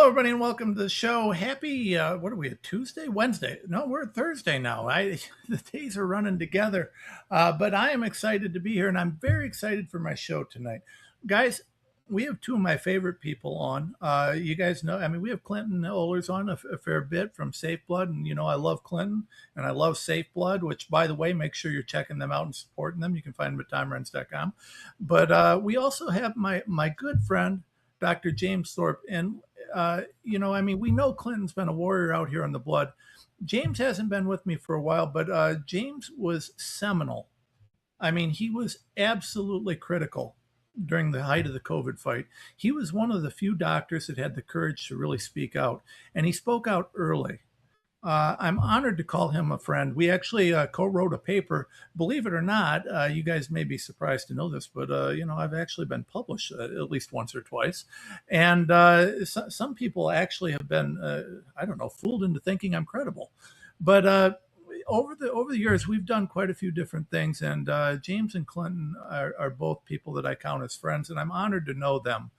everybody, and welcome to the show. Happy, what are we, a Tuesday? Wednesday? No, we're Thursday now. The days are running together, but I am excited to be here, and I'm very excited for my show tonight. Guys, we have two of my favorite people on. You guys know, I mean, we have Clinton Ohlers on a fair bit from Safe Blood, and I love Clinton, and I love Safe Blood, which, by the way, make sure you're checking them out and supporting them. You can find them at timerenz.com. But we also have my good friend, Dr. James Thorpe, and we know Clinton's been a warrior out here on the blood. James hasn't been with me for a while, but James was seminal. I mean, he was absolutely critical during the height of the COVID fight. He was one of the few doctors that had the courage to really speak out, and he spoke out early. I'm honored to call him a friend. We actually co-wrote a paper. Believe it or not, you guys may be surprised to know this, but I've actually been published at least once or twice, and some people actually have been, fooled into thinking I'm credible. But over the years, we've done quite a few different things, and James and Clinton are both people that I count as friends, and I'm honored to know them.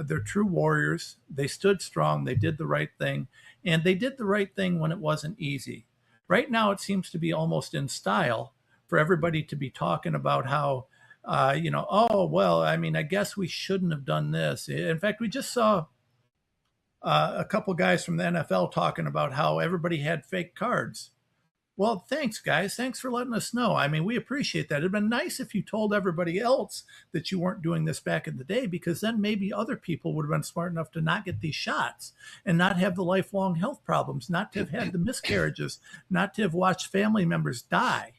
They're true warriors. They stood strong. They did the right thing. And they did the right thing when it wasn't easy. Right now, it seems to be almost in style for everybody to be talking about how, I guess we shouldn't have done this. In fact, we just saw a couple guys from the NFL talking about how everybody had fake cards. Well, thanks, guys. Thanks for letting us know. I mean, we appreciate that. It'd been nice if you told everybody else that you weren't doing this back in the day, because then maybe other people would have been smart enough to not get these shots and not have the lifelong health problems, not to have had the miscarriages, not to have watched family members die.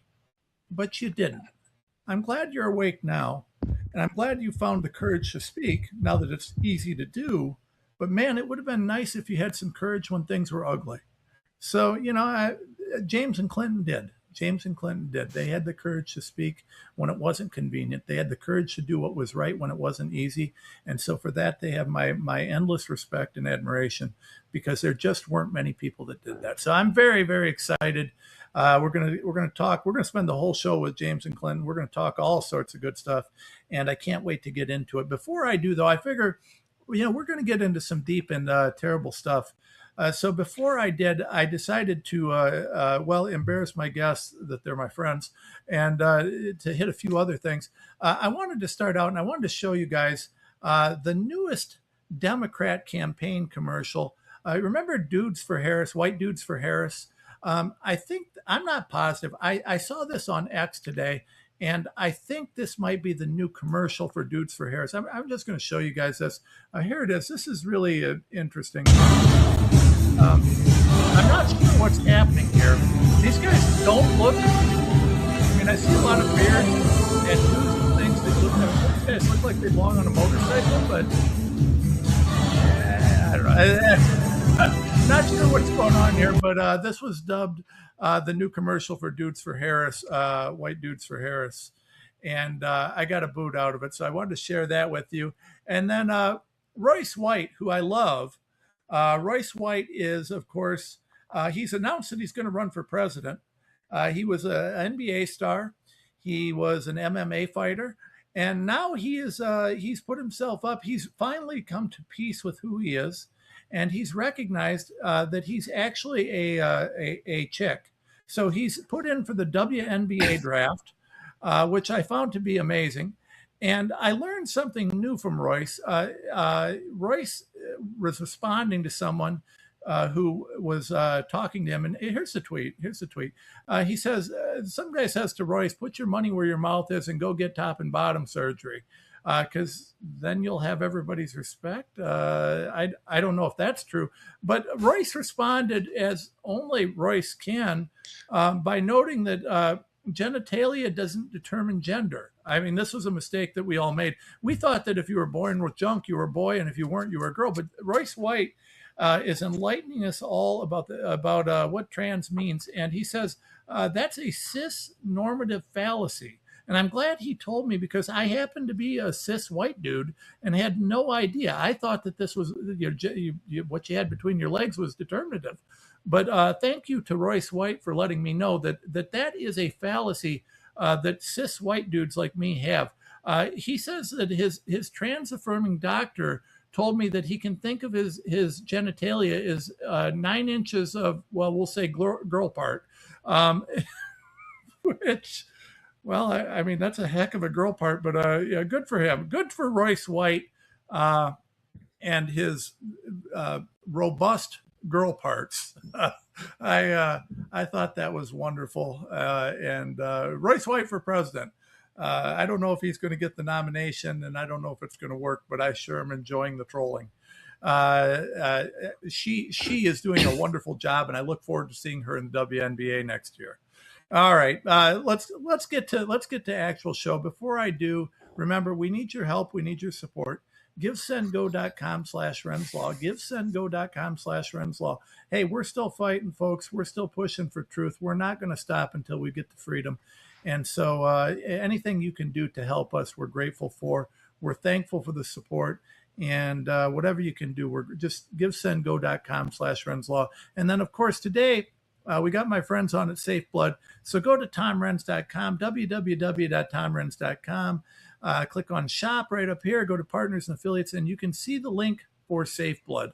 But you didn't. I'm glad you're awake now, and I'm glad you found the courage to speak now that it's easy to do. But man, it would have been nice if you had some courage when things were ugly. So, James and Clinton did. James and Clinton did. They had the courage to speak when it wasn't convenient. They had the courage to do what was right when it wasn't easy. And so for that, they have my endless respect and admiration, because there just weren't many people that did that. So I'm very, very excited. We're gonna talk. We're gonna spend the whole show with James and Clinton. We're gonna talk all sorts of good stuff, and I can't wait to get into it. Before I do, though, I figure, we're gonna get into some deep and terrible stuff. So before I did, I decided to, embarrass my guests that they're my friends, and to hit a few other things. I wanted to start out, and I wanted to show you guys the newest Democrat campaign commercial. Remember Dudes for Harris, White Dudes for Harris? I'm not positive. I saw this on X today, and I think this might be the new commercial for Dudes for Harris. I'm just going to show you guys this. Here it is. This is really interesting. I'm not sure what's happening here. These guys don't look. I mean, I see a lot of beards and news things that these guys look like they belong on a motorcycle, but I don't know. Not sure what's going on here, but this was dubbed the new commercial for Dudes for Harris, White Dudes for Harris, and I got a boot out of it, so I wanted to share that with you. And then Royce White, who I love. Royce White is, of course, he's announced that he's going to run for president. He was an NBA star. He was an MMA fighter. And now he's put himself up. He's finally come to peace with who he is. And he's recognized that he's actually a chick. So he's put in for the WNBA draft, which I found to be amazing. And I learned something new from Royce. Royce was responding to someone who was talking to him. And here's the tweet. He says, some guy says to Royce, put your money where your mouth is and go get top and bottom surgery, because then you'll have everybody's respect. I don't know if that's true. But Royce responded as only Royce can by noting that genitalia doesn't determine gender. I mean, this was a mistake that we all made. We thought that if you were born with junk, you were a boy, and if you weren't, you were a girl. But Royce White is enlightening us all about what trans means. And he says that's a cis normative fallacy. And I'm glad he told me, because I happen to be a cis white dude and had no idea. I thought that this was what you had between your legs was determinative. But thank you to Royce White for letting me know that is a fallacy that cis white dudes like me have. He says that his trans affirming doctor told me that he can think of his genitalia as 9 inches of, well, we'll say girl part, um, which, well, I mean, that's a heck of a girl part, but yeah, good for him. Good for Royce White uh, and his robust girl parts. I thought that was wonderful. And Royce White for president. I don't know if he's going to get the nomination, and I don't know if it's going to work, but I sure am enjoying the trolling. She is doing a wonderful job, and I look forward to seeing her in the WNBA next year. All right, let's get to actual show. Before I do, remember, we need your help. We need your support. GiveSendGo.com/Renzlaw. GiveSendGo.com/Renzlaw. Hey, we're still fighting, folks. We're still pushing for truth. We're not going to stop until we get to freedom. And so anything you can do to help us, we're grateful for. We're thankful for the support. And whatever you can do, we're just GiveSendGo.com/Renzlaw. And then, of course, today, we got my friends on at Safe Blood. So go to TomRenz.com, www.tomrenz.com. Click on shop right up here, go to partners and affiliates, and you can see the link for Safe Blood.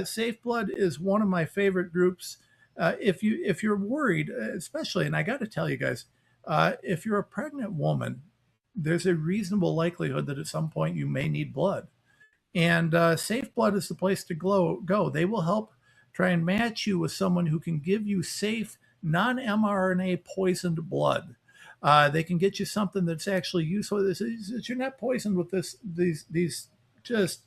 Safe Blood is one of my favorite groups. If you're worried, especially, and I got to tell you guys, if you're a pregnant woman, there's a reasonable likelihood that at some point you may need blood. And Safe Blood is the place to go. They will help try and match you with someone who can give you safe, non-mRNA poisoned blood. They can get you something that's actually useful. That you're not poisoned with these just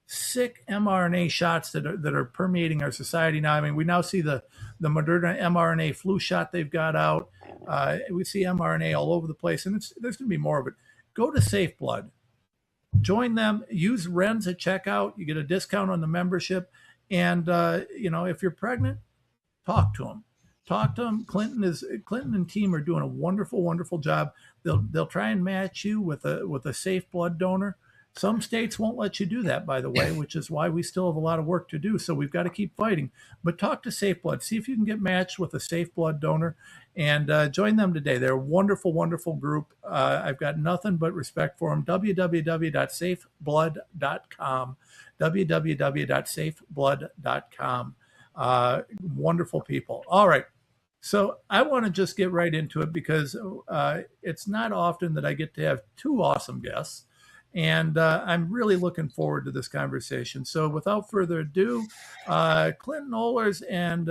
sick mRNA shots that are permeating our society now. I mean, we now see the Moderna mRNA flu shot they've got out. We see mRNA all over the place, and there's going to be more of it. Go to Safe Blood, join them. Use Renz at checkout. You get a discount on the membership. And if you're pregnant, talk to them. Talk to them. Clinton and team are doing a wonderful, wonderful job. They'll try and match you with a safe blood donor. Some states won't let you do that, by the way, which is why we still have a lot of work to do. So we've got to keep fighting. But talk to Safe Blood. See if you can get matched with a safe blood donor, and join them today. They're a wonderful, wonderful group. I've got nothing but respect for them. www.safeblood.com. www.safeblood.com. Wonderful people. All right. So I want to just get right into it because it's not often that I get to have two awesome guests. And I'm really looking forward to this conversation. So without further ado, Clinton Ohlers and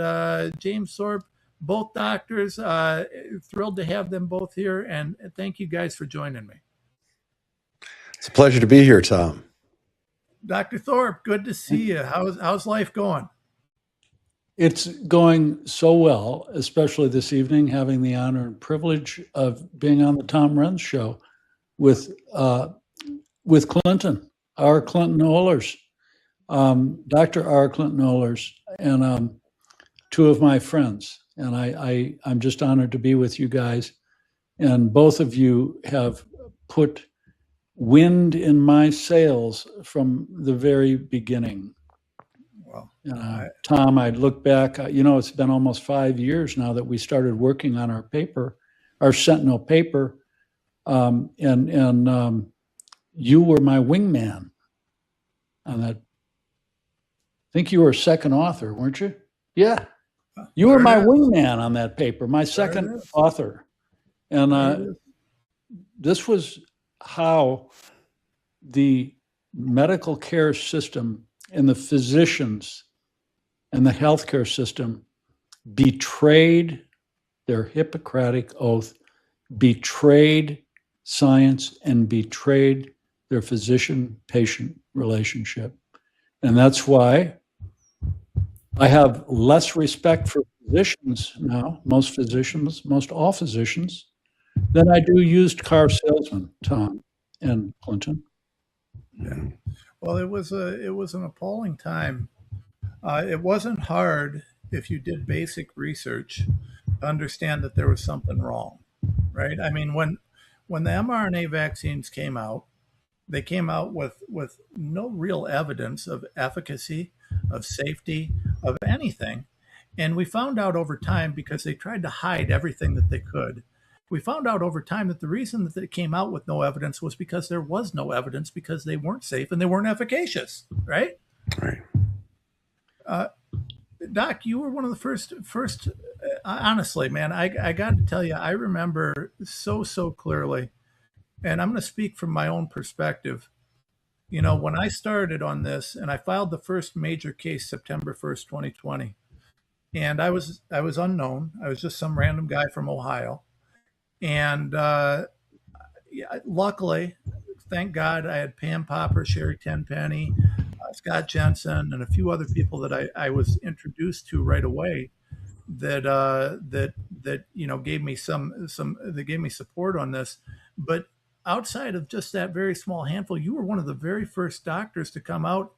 James Thorpe, both doctors, thrilled to have them both here. And thank you guys for joining me. It's a pleasure to be here, Tom. Dr. Thorpe, good to see you. How's life going? It's going so well, especially this evening, having the honor and privilege of being on the Tom Renz show with Clinton, R. Clinton Ohlers, Dr. R. Clinton Ohlers, and two of my friends. And I'm just honored to be with you guys. And both of you have put wind in my sails from the very beginning. Well, Tom, I look back, it's been almost 5 years now that we started working on our paper, our Sentinel paper. And you were my wingman on that. I think you were a second author, weren't you? Yeah. You were my wingman on that paper, my second author. And this was how the medical care system and the physicians and the healthcare system betrayed their Hippocratic oath, betrayed science, and betrayed their physician-patient relationship. And that's why I have less respect for physicians now, most all physicians, than I do used car salesmen, Tom and Clinton. Yeah. Well, it was an appalling time. It wasn't hard if you did basic research to understand that there was something wrong, right? I mean, when the mRNA vaccines came out, they came out with no real evidence of efficacy, of safety, of anything. And we found out over time, because they tried to hide everything that they could, We found out over time that the reason that it came out with no evidence was because there was no evidence, because they weren't safe and they weren't efficacious, right? Right. Doc, you were one of the first. Honestly, man, I got to tell you, I remember so clearly, and I'm going to speak from my own perspective. You know, when I started on this, and I filed the first major case September 1st, 2020, and I was unknown. I was just some random guy from Ohio, and yeah, luckily, thank God, I had Pam Popper, Sherry Tenpenny, Scott Jensen, and a few other people that I was introduced to right away that you know gave me some they gave me support on this. But outside of just that very small handful, you were one of the very first doctors to come out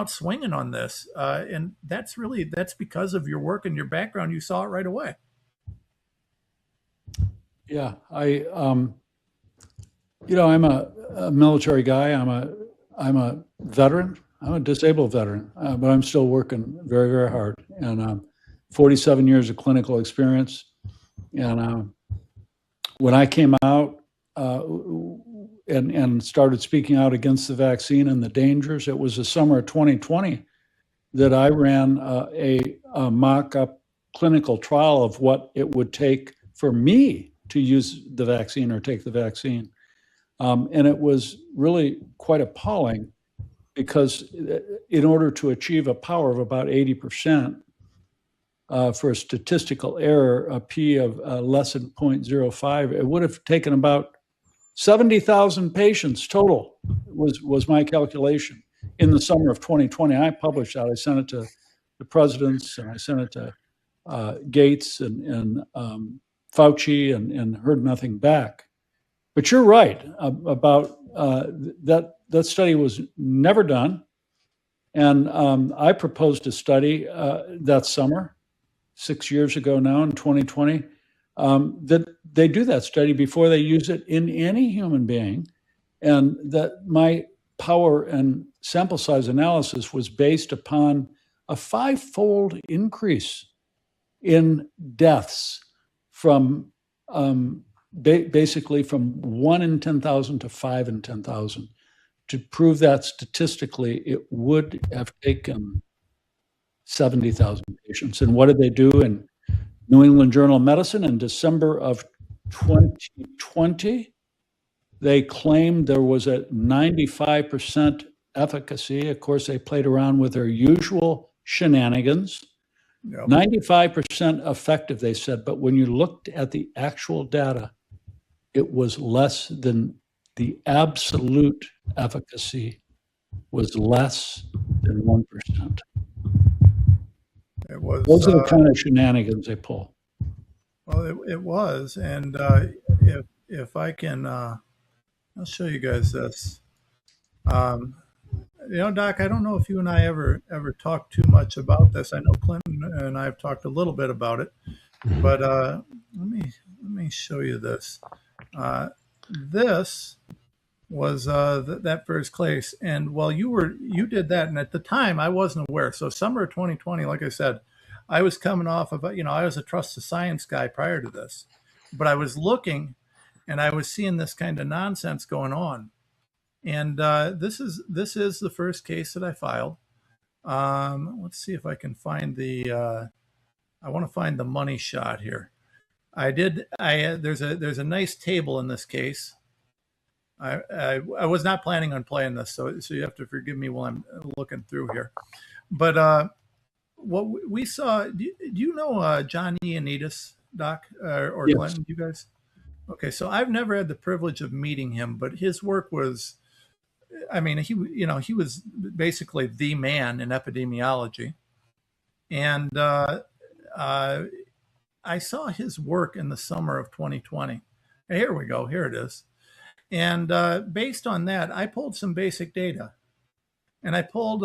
swinging on this, and that's because of your work and your background. You saw it right away. Yeah, I'm a military guy. I'm a veteran. I'm a disabled veteran, but I'm still working very, very hard. And 47 years of clinical experience. And when I came out and started speaking out against the vaccine and the dangers, it was the summer of 2020 that I ran a mock-up clinical trial of what it would take for me to use the vaccine or take the vaccine. And it was really quite appalling because in order to achieve a power of about 80% for a statistical error, a P of less than 0.05, it would have taken about 70,000 patients total was my calculation in the summer of 2020. I published that. I sent it to the presidents and I sent it to Gates and Fauci and heard nothing back. But you're right about that study was never done. And I proposed a study that summer, 6 years ago now in 2020, that they do that study before they use it in any human being. And that my power and sample size analysis was based upon a 5-fold increase in deaths from basically from 1 in 10,000 to 5 in 10,000. To prove that statistically, it would have taken 70,000 patients. And what did they do in New England Journal of Medicine in December of 2020? They claimed there was a 95% efficacy. Of course, they played around with their usual shenanigans. Yep. 95% effective, they said, but when you looked at the actual data, it was less than the absolute efficacy was less than 1%. It was. Those are the kind of shenanigans they pull. Well, it was, and if I can, I'll show you guys this. You know, Doc, I don't know if you and I ever talked too much about this. I know Clinton and I have talked a little bit about it, but let me show you this. This was that first case, and while you did that, and at the time I wasn't aware. So summer of 2020, like I said, I was coming off of I was a trust the science guy prior to this, but I was looking, and I was seeing this kind of nonsense going on. And this is the first case that I filed. Let's see if I can find the. I want to find the money shot here. There's a nice table in this case. I was not planning on playing this, so you have to forgive me while I'm looking through here. But what we saw. Do you know John Ioannidis, Doc, or Yes. Clinton? You guys? Okay, so I've never had the privilege of meeting him, but his work was. I mean, he was basically the man in epidemiology, and I saw his work in the summer of 2020. Here we go. Here it is. And based on that, I pulled some basic data, and I pulled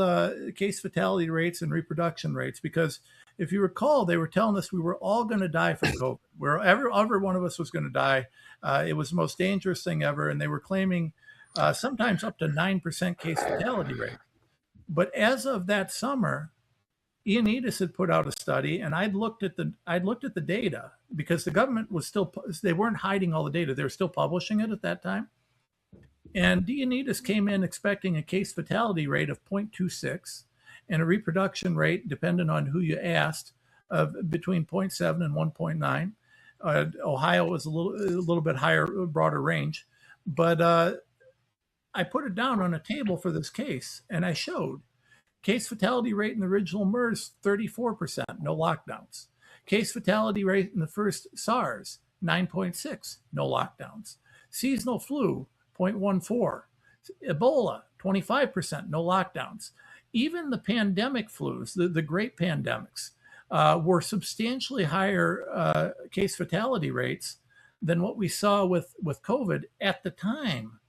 case fatality rates and reproduction rates because, if you recall, they were telling us we were all going to die from COVID. Every one of us was going to die. It was the most dangerous thing ever, and they were claiming. Sometimes up to 9% case fatality rate. But as of that summer, Ioannidis had put out a study, and I'd looked at the data because the government was still, they weren't hiding all the data. They were still publishing it at that time. And Ioannidis came in expecting a case fatality rate of 0.26 and a reproduction rate, depending on who you asked, of between 0.7 and 1.9. Ohio was a little bit higher, broader range. But I put it down on a table for this case, and I showed case fatality rate in the original MERS, 34%, no lockdowns. Case fatality rate in the first SARS, 9.6, no lockdowns. Seasonal flu, 0.14. Ebola, 25%, no lockdowns. Even the pandemic flus, the great pandemics, were substantially higher case fatality rates than what we saw with COVID at the time.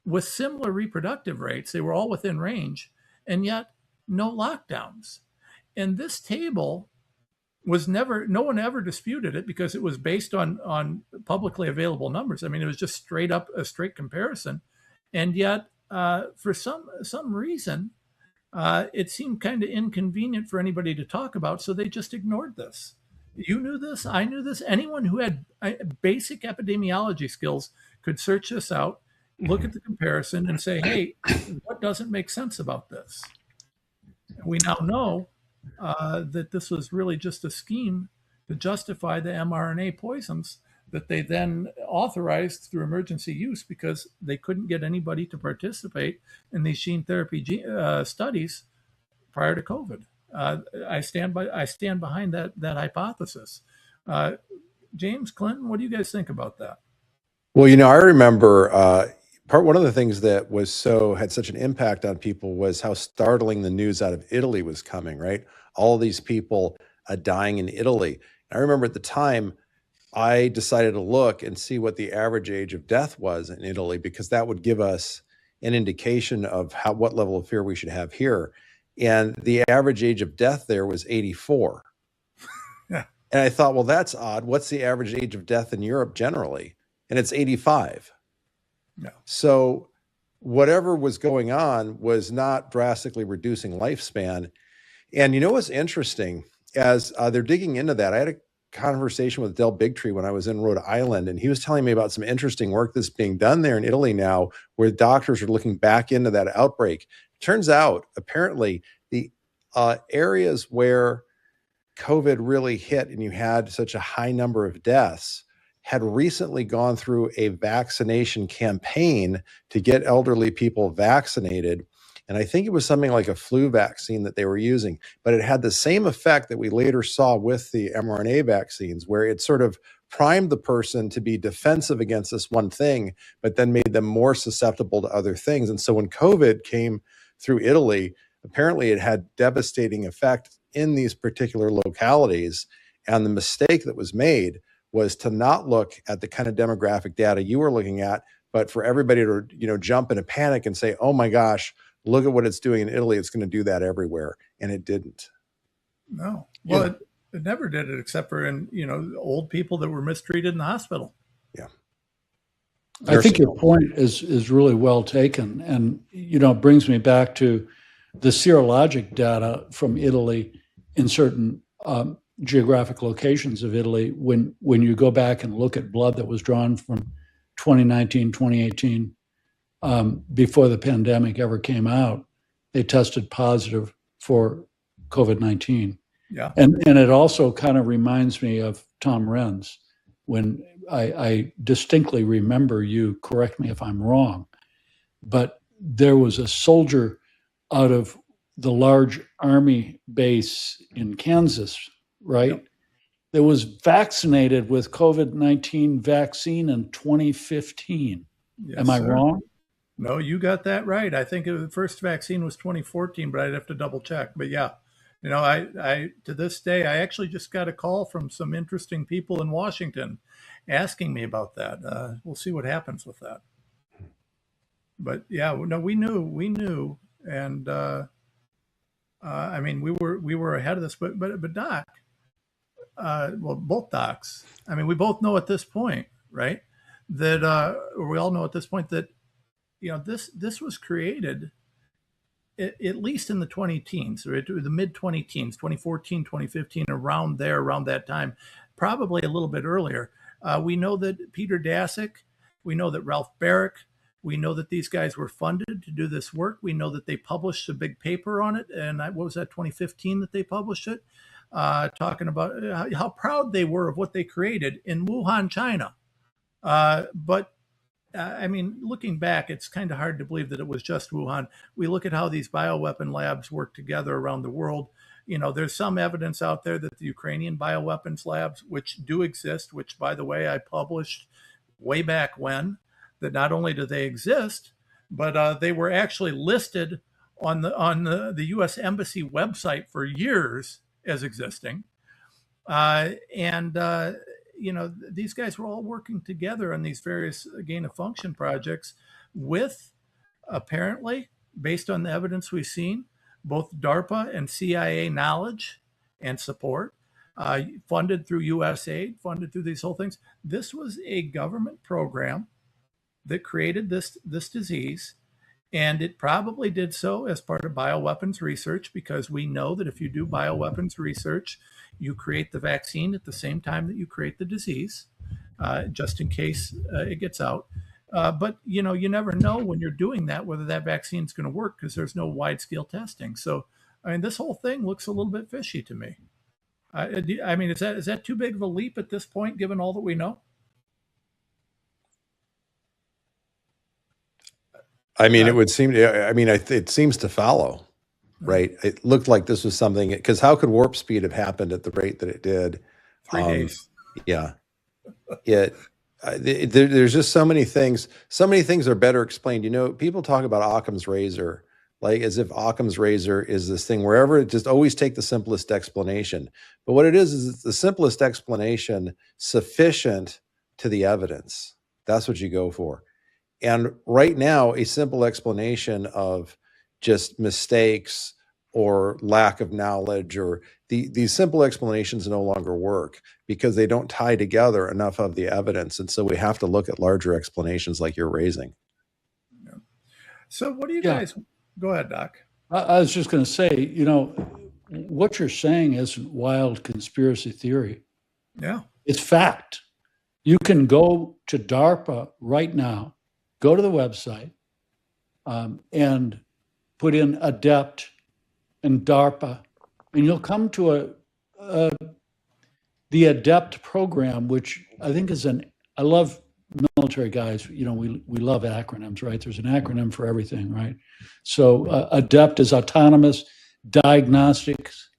With similar reproductive rates, they were all within range, and yet no lockdowns. And this table was never, no one ever disputed it because it was based on publicly available numbers. I mean, it was just straight up a straight comparison. And yet, for some reason, it seemed kind of inconvenient for anybody to talk about, so they just ignored this. You knew this, I knew this. Anyone who had basic epidemiology skills could search this out, look at the comparison, and say, hey, what doesn't make sense about this? We now know that this was really just a scheme to justify the mRNA poisons that they then authorized through emergency use because they couldn't get anybody to participate in these gene therapy studies prior to COVID. I stand behind that hypothesis. James, Clinton, what do you guys think about that? Well, I remember one of the things that had such an impact on people was how startling the news out of Italy was coming, right? All these people dying in Italy. I remember at the time, I decided to look and see what the average age of death was in Italy, because that would give us an indication of what level of fear we should have here. And the average age of death there was 84. Yeah. And I thought, well, that's odd. What's the average age of death in Europe generally? And it's 85. No. So whatever was going on was not drastically reducing lifespan. And what's interesting, as they're digging into that, I had a conversation with Del Bigtree when I was in Rhode Island, and he was telling me about some interesting work that's being done there in Italy now, where doctors are looking back into that outbreak. Turns out, apparently, the areas where COVID really hit and you had such a high number of deaths had recently gone through a vaccination campaign to get elderly people vaccinated. And I think it was something like a flu vaccine that they were using, but it had the same effect that we later saw with the mRNA vaccines, where it sort of primed the person to be defensive against this one thing, but then made them more susceptible to other things. And so when COVID came through Italy, apparently it had devastating effect in these particular localities. And the mistake that was made was to not look at the kind of demographic data you were looking at, but for everybody to, jump in a panic and say, oh my gosh, look at what it's doing in Italy. It's going to do that everywhere. And it didn't. No. Well, it never did it, except for in, old people that were mistreated in the hospital. Yeah. I think your point is really well taken. And, it brings me back to the serologic data from Italy in certain geographic locations of Italy. When you go back and look at blood that was drawn from 2019, 2018, before the pandemic ever came out, they tested positive for COVID-19. Yeah. And it also kind of reminds me of Tom Renz, when I distinctly remember, you correct me if I'm wrong, but there was a soldier out of the large army base in Kansas, right? Yep. That was vaccinated with COVID-19 vaccine in 2015. Yes, Am I wrong? No, you got that right. I think the first vaccine was 2014, but I'd have to double check. But yeah, I to this day, I actually just got a call from some interesting people in Washington asking me about that. We'll see what happens with that. But yeah, no, we knew, and I mean, we were ahead of this. But Doc, well, both docs. I mean, we both know at this point, right, that we all know at this point that this was created at least in the 20 teens, or the mid 20 teens, 2014, 2015, around there, around that time, probably a little bit earlier. We know that Peter Daszak, we know that Ralph Barrick, we know that these guys were funded to do this work. We know that they published a big paper on it. And what was that, 2015 that they published it? Talking about how proud they were of what they created in Wuhan, China. But I mean, looking back, it's kind of hard to believe that it was just Wuhan. We look at how these bioweapon labs work together around the world. You know, there's some evidence out there that the Ukrainian bioweapons labs, which do exist, which, by the way, I published way back when, that not only do they exist, but they were actually listed on the U.S. Embassy website for years as existing. You know, these guys were all working together on these various gain of function projects with, apparently, based on the evidence we've seen, both DARPA and CIA knowledge and support, funded through U.S. aid, funded through these whole things. This was a government program that created this disease, and it probably did so as part of bioweapons research, because we know that if you do bioweapons research, you create the vaccine at the same time that you create the disease, just in case it gets out. But, you know, you never know when you're doing that whether that vaccine is going to work, because there's no wide-scale testing. So, I mean, this whole thing looks a little bit fishy to me. I mean, is that too big of a leap at this point, given all that we know? I mean, it would seem. I mean, it seems to follow, right? It looked like this was something, because how could warp speed have happened at the rate that it did? 3 days. Yeah, there's just so many things. So many things are better explained. You know, people talk about Occam's razor, like as if Occam's razor is this thing wherever it just always take the simplest explanation. But what it is it's the simplest explanation sufficient to the evidence. That's what you go for. And right now, a simple explanation of just mistakes or lack of knowledge, or these simple explanations no longer work because they don't tie together enough of the evidence. And so we have to look at larger explanations like you're raising. Yeah. So what do you guys, go ahead, Doc. I was just going to say, you know, what you're saying isn't wild conspiracy theory. Yeah. It's fact. You can go to DARPA right now, go to the website, and put in ADEPT and DARPA, and you'll come to the ADEPT program, which I think is I love military guys, you know, we love acronyms, right? There's an acronym for everything, right? So ADEPT is Autonomous Diagnostics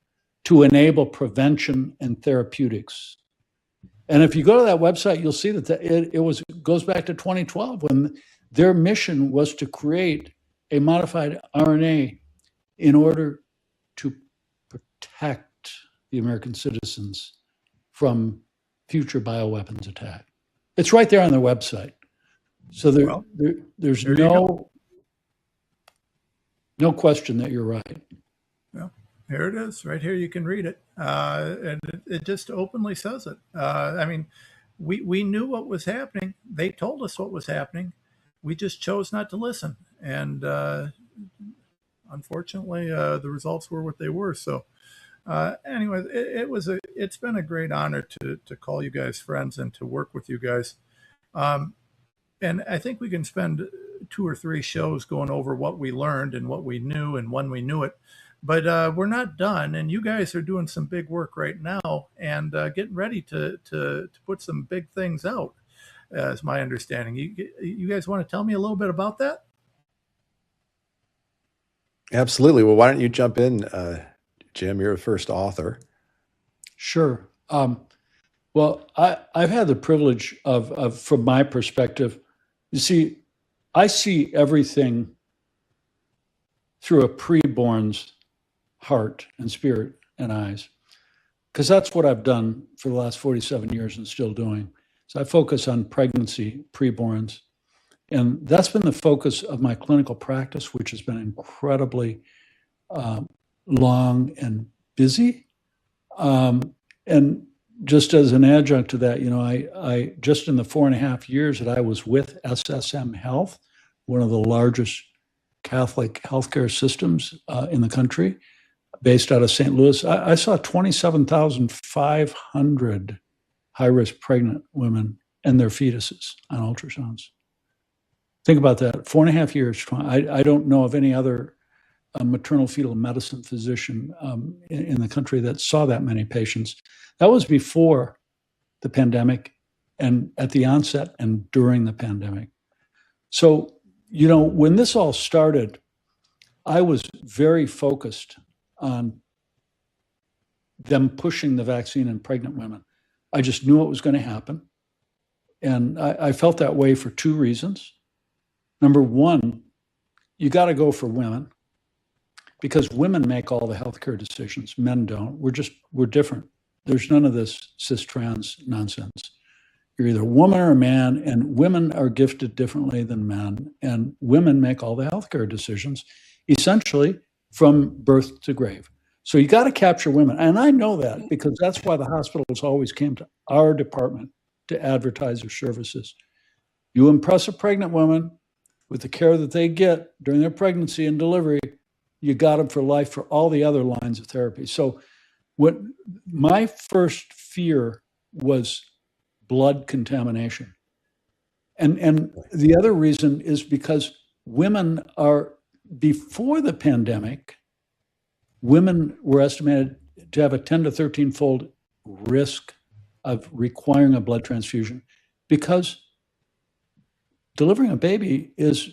to Enable Prevention and Therapeutics. And if you go to that website, you'll see that it goes back to 2012 when their mission was to create a modified RNA in order to protect the American citizens from future bioweapons attack. It's right there on their website. So there's no question that you're right. Yeah, here it is. Right here, you can read it. And it just openly says it. I mean, we knew what was happening. They told us what was happening. We just chose not to listen. And unfortunately, the results were what they were. So anyway, it's been a great honor to call you guys friends and to work with you guys. And I think we can spend 2 or 3 shows going over what we learned and what we knew and when we knew it. But we're not done, and you guys are doing some big work right now and getting ready to put some big things out, is my understanding. You guys want to tell me a little bit about that? Absolutely. Well, why don't you jump in, Jim? You're the first author. Sure. Well, I've had the privilege of, from my perspective, you see, I see everything through a preborn's heart and spirit and eyes, because that's what I've done for the last 47 years and still doing. So I focus on pregnancy, preborns, and that's been the focus of my clinical practice, which has been incredibly long and busy. And just as an adjunct to that, you know, I just in the 4.5 years that I was with SSM Health, one of the largest Catholic healthcare systems in the country, based out of St. Louis. I saw 27,500 high-risk pregnant women and their fetuses on ultrasounds. Think about that, 4.5 years. I don't know of any other maternal fetal medicine physician in the country that saw that many patients. That was before the pandemic and at the onset and during the pandemic. So, when this all started, I was very focused on them pushing the vaccine in pregnant women. I just knew it was going to happen. And I felt that way for two reasons. Number one, you got to go for women because women make all the healthcare decisions. Men don't. We're different. There's none of this cis-trans nonsense. You're either a woman or a man, and women are gifted differently than men, and women make all the healthcare decisions, essentially from birth to grave. So you got to capture women. And I know that because that's why the hospitals always came to our department to advertise their services. You impress a pregnant woman with the care that they get during their pregnancy and delivery, you got them for life for all the other lines of therapy. So what my first fear was blood contamination. And the other reason is because women are, before the pandemic, women were estimated to have a 10 to 13-fold risk of requiring a blood transfusion because delivering a baby is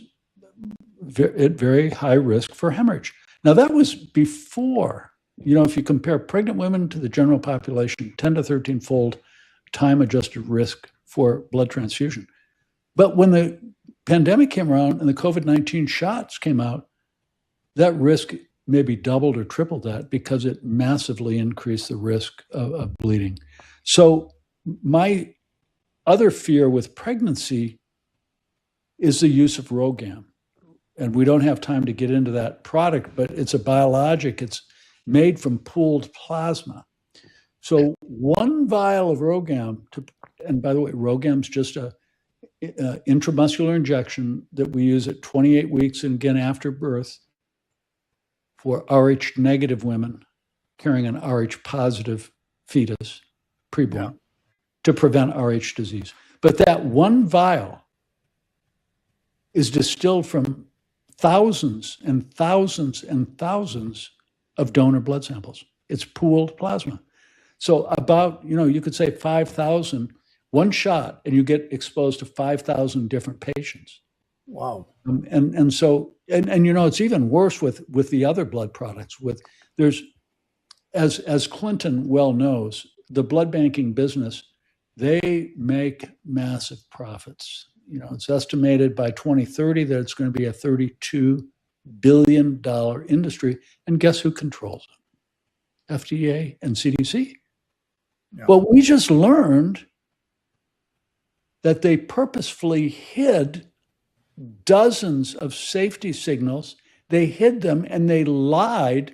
at very high risk for hemorrhage. Now, that was before, if you compare pregnant women to the general population, 10 to 13-fold time-adjusted risk for blood transfusion. But when the pandemic came around and the COVID-19 shots came out, that risk maybe doubled or tripled that because it massively increased the risk of bleeding. So my other fear with pregnancy is the use of RhoGAM. And we don't have time to get into that product, but it's a biologic. It's made from pooled plasma. So one vial of RhoGAM, and by the way, RhoGAM's just a intramuscular injection that we use at 28 weeks and again after birth for Rh negative women carrying an Rh positive fetus, preborn, to prevent Rh disease. But that one vial is distilled from thousands and thousands and thousands of donor blood samples. It's pooled plasma. So about, you could say 5,000, one shot, and you get exposed to 5,000 different patients. Wow. And so it's even worse with the other blood products. As Clinton well knows, the blood banking business, they make massive profits. It's estimated by 2030 that it's going to be a $32 billion industry. And guess who controls it? FDA and CDC. Yeah. Well, we just learned that they purposefully hid dozens of safety signals. They hid them and they lied.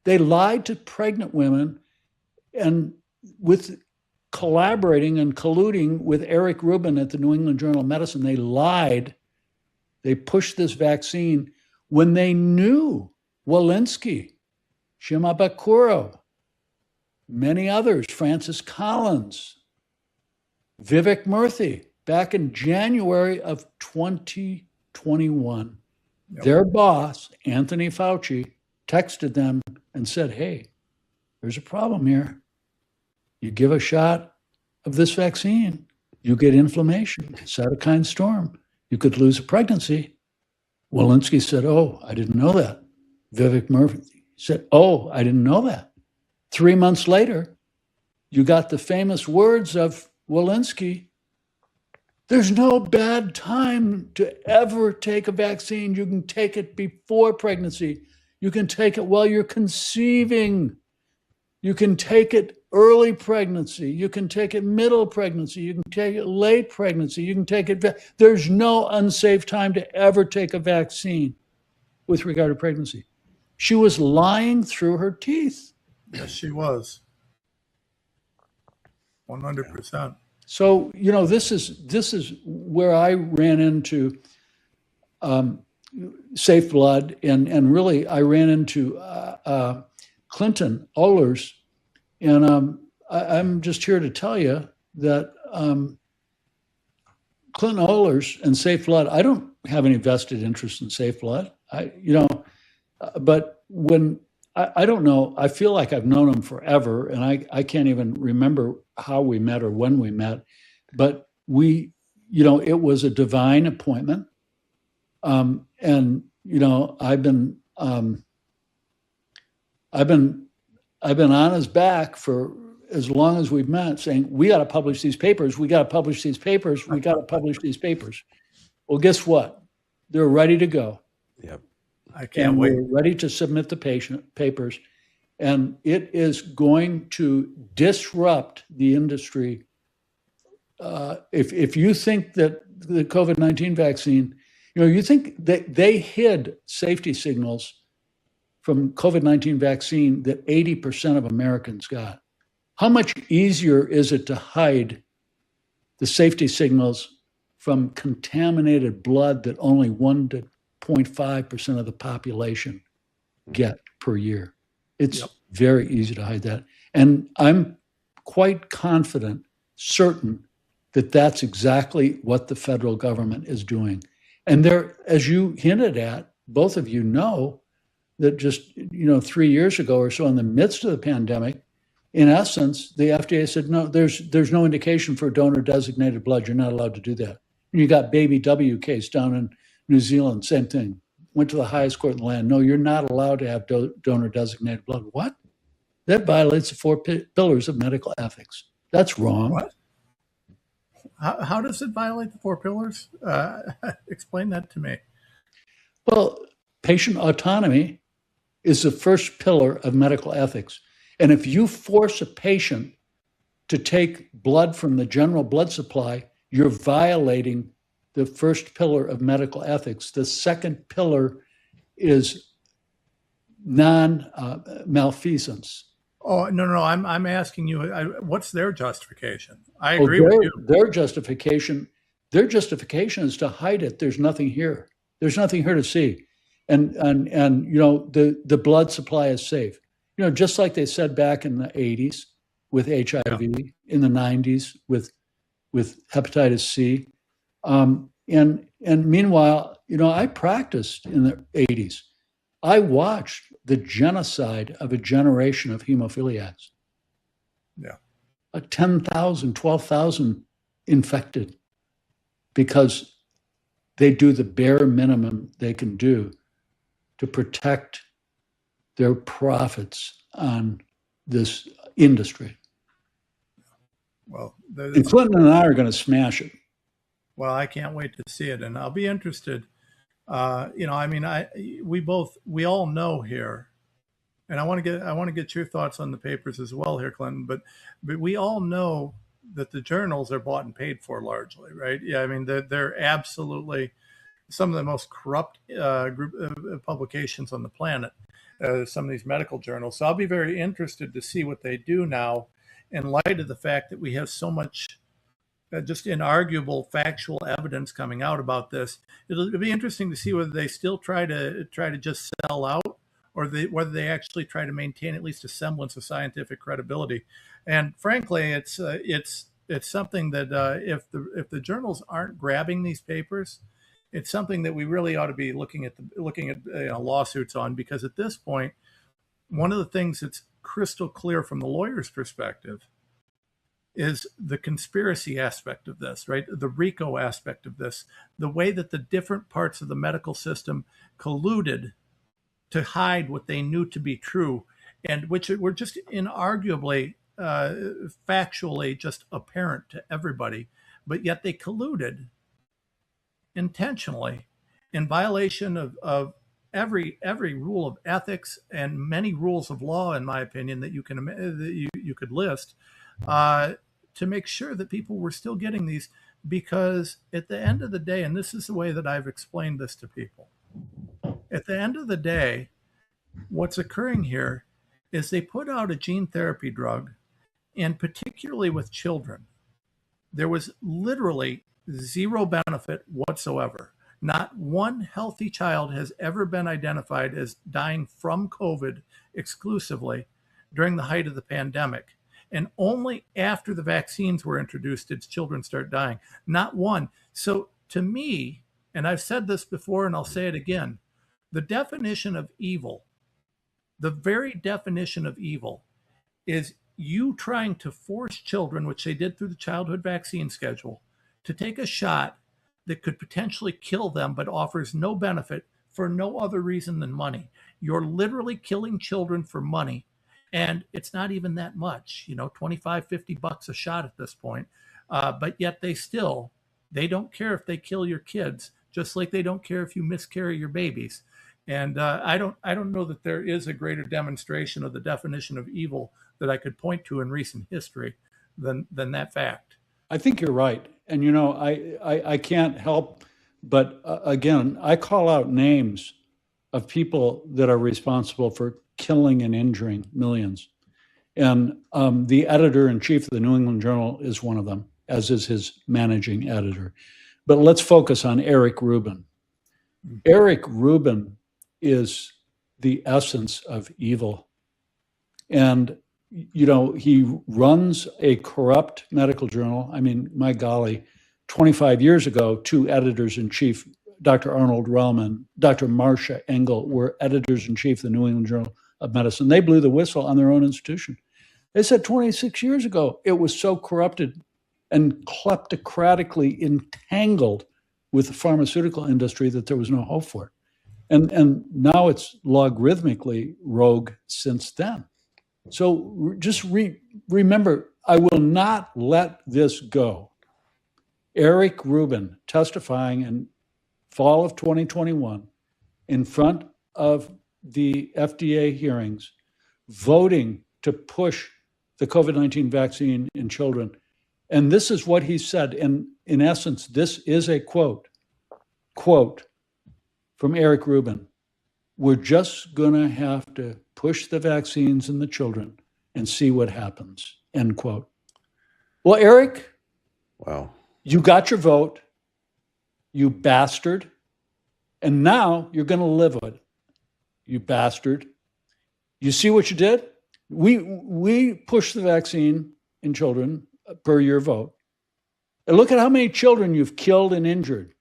They lied to pregnant women and with collaborating and colluding with Eric Rubin at the New England Journal of Medicine. They lied. They pushed this vaccine when they knew Walensky, Shimabukuro, many others, Francis Collins, Vivek Murthy, back in January of 2021, their boss, Anthony Fauci, texted them and said, hey, there's a problem here. You give a shot of this vaccine, you get inflammation, cytokine storm. You could lose a pregnancy. Walensky said, oh, I didn't know that. Vivek Murthy said, oh, I didn't know that. 3 months later, you got the famous words of Walensky, there's no bad time to ever take a vaccine. You can take it before pregnancy. You can take it while you're conceiving. You can take it early pregnancy. You can take it middle pregnancy. You can take it late pregnancy. You can take it. There's no unsafe time to ever take a vaccine with regard to pregnancy. She was lying through her teeth. Yes, she was. 100%. So, this is where I ran into safe blood, and really I ran into Clinton Ohlers, and I'm just here to tell you that Clinton Ohlers and safe blood, I don't have any vested interest in safe blood. But when I don't know, I feel like I've known him forever, and I can't even remember how we met or when we met, but it was a divine appointment. And I've been on his back for as long as we've met, saying we got to publish these papers. We got to publish these papers. We got to publish these papers. Well, guess what? They're ready to go. Yep. I can't wait. We're ready to submit the papers, and it is going to disrupt the industry. If you think that the COVID-19 vaccine, you think that they hid safety signals from COVID-19 vaccine that 80% of Americans got. How much easier is it to hide the safety signals from contaminated blood that only 1 to 0.5% of the population get per year? It's very easy to hide that. And I'm quite confident, certain, that that's exactly what the federal government is doing. And there, as you hinted at, both of you know that just 3 years ago or so, in the midst of the pandemic, in essence, the FDA said, no, there's no indication for donor designated blood. You're not allowed to do that. And you got Baby W case down in New Zealand, same thing. Went to the highest court in the land. No, you're not allowed to have donor designated blood. What? That violates the 4 pillars of medical ethics. That's wrong. What? How does it violate the 4 pillars? Explain that to me. Well, patient autonomy is the first pillar of medical ethics. And if you force a patient to take blood from the general blood supply, you're violating the first pillar of medical ethics. The second pillar is non-malfeasance. Oh, no, I'm asking you, what's their justification? I agree with you. Their justification is to hide it. There's nothing here. There's nothing here to see. And the blood supply is safe. Just like they said back in the 80s with HIV, in the 90s with hepatitis C. And meanwhile, I practiced in the 80s. I watched the genocide of a generation of hemophiliacs. Yeah. 10,000, 12,000 infected because they do the bare minimum they can do to protect their profits on this industry. Well, and Clinton and I are going to smash it. Well, I can't wait to see it, and I'll be interested. We all know here, and I want to get your thoughts on the papers as well here, Clinton. But we all know that the journals are bought and paid for largely, right? Yeah, I mean they're absolutely some of the most corrupt group of publications on the planet. Some of these medical journals. So I'll be very interested to see what they do now, in light of the fact that we have so much just inarguable factual evidence coming out about this. It'll be interesting to see whether they still try to just sell out, or whether they actually try to maintain at least a semblance of scientific credibility. And frankly, it's something that if the journals aren't grabbing these papers, it's something that we really ought to be looking at lawsuits on, because at this point, one of the things that's crystal clear from the lawyer's perspective is the conspiracy aspect of this, right? The RICO aspect of this, the way that the different parts of the medical system colluded to hide what they knew to be true, and which were just inarguably, factually just apparent to everybody, but yet they colluded intentionally in violation of every rule of ethics and many rules of law, in my opinion, that you could list, to make sure that people were still getting these. Because at the end of the day, and this is the way that I've explained this to people, at the end of the day, what's occurring here is they put out a gene therapy drug, and particularly with children, there was literally zero benefit whatsoever. Not one healthy child has ever been identified as dying from COVID exclusively during the height of the pandemic. And only after the vaccines were introduced did children start dying. Not one. So to me, and I've said this before and I'll say it again, the definition of evil, the very definition of evil, is you trying to force children, which they did through the childhood vaccine schedule, to take a shot that could potentially kill them but offers no benefit for no other reason than money. You're literally killing children for money. And it's not even that much, 25, $50 a shot at this point. But yet they don't care if they kill your kids, just like they don't care if you miscarry your babies. And I don't know that there is a greater demonstration of the definition of evil that I could point to in recent history than that fact. I think you're right. And, I can't help but, again, I call out names of people that are responsible for killing and injuring millions. And the editor-in-chief of the New England Journal is one of them, as is his managing editor. But let's focus on Eric Rubin. Eric Rubin is the essence of evil. And, he runs a corrupt medical journal. I mean, my golly, 25 years ago, two editors-in-chief, Dr. Arnold Relman, Dr. Marcia Engel, were editors-in-chief of the New England Journal of Medicine. They blew the whistle on their own institution. They said 26 years ago, it was so corrupted and kleptocratically entangled with the pharmaceutical industry that there was no hope for it. And now it's logarithmically rogue since then. So just remember, I will not let this go. Eric Rubin testifying in fall of 2021 in front of the FDA hearings, voting to push the COVID-19 vaccine in children. And this is what he said. And in essence, this is a quote from Eric Rubin. We're just going to have to push the vaccines in the children and see what happens, end quote. Well, Eric, wow, you got your vote, you bastard, and now you're going to live with it, you bastard. You see what you did? We pushed the vaccine in children per your vote. And look at how many children you've killed and injured.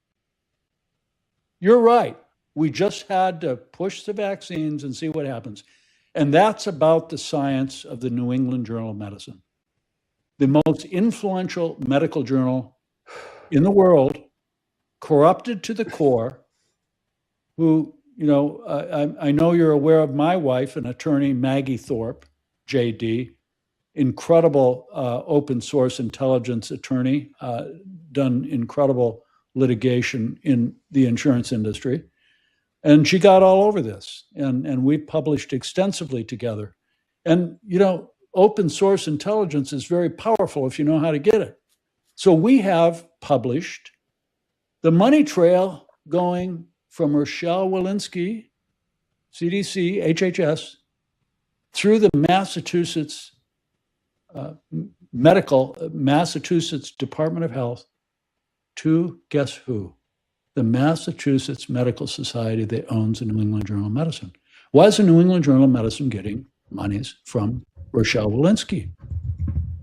You're right. We just had to push the vaccines and see what happens. And that's about the science of the New England Journal of Medicine, the most influential medical journal in the world, corrupted to the core, who, I know you're aware of my wife, an attorney, Maggie Thorpe, JD, incredible open source intelligence attorney, done incredible litigation in the insurance industry. And she got all over this, and we published extensively together. And, open source intelligence is very powerful if you know how to get it. So we have published the money trail going from Rochelle Walensky, CDC, HHS, through the Massachusetts Massachusetts Department of Health to guess who? The Massachusetts Medical Society that owns the New England Journal of Medicine. Why is the New England Journal of Medicine getting monies from Rochelle Walensky?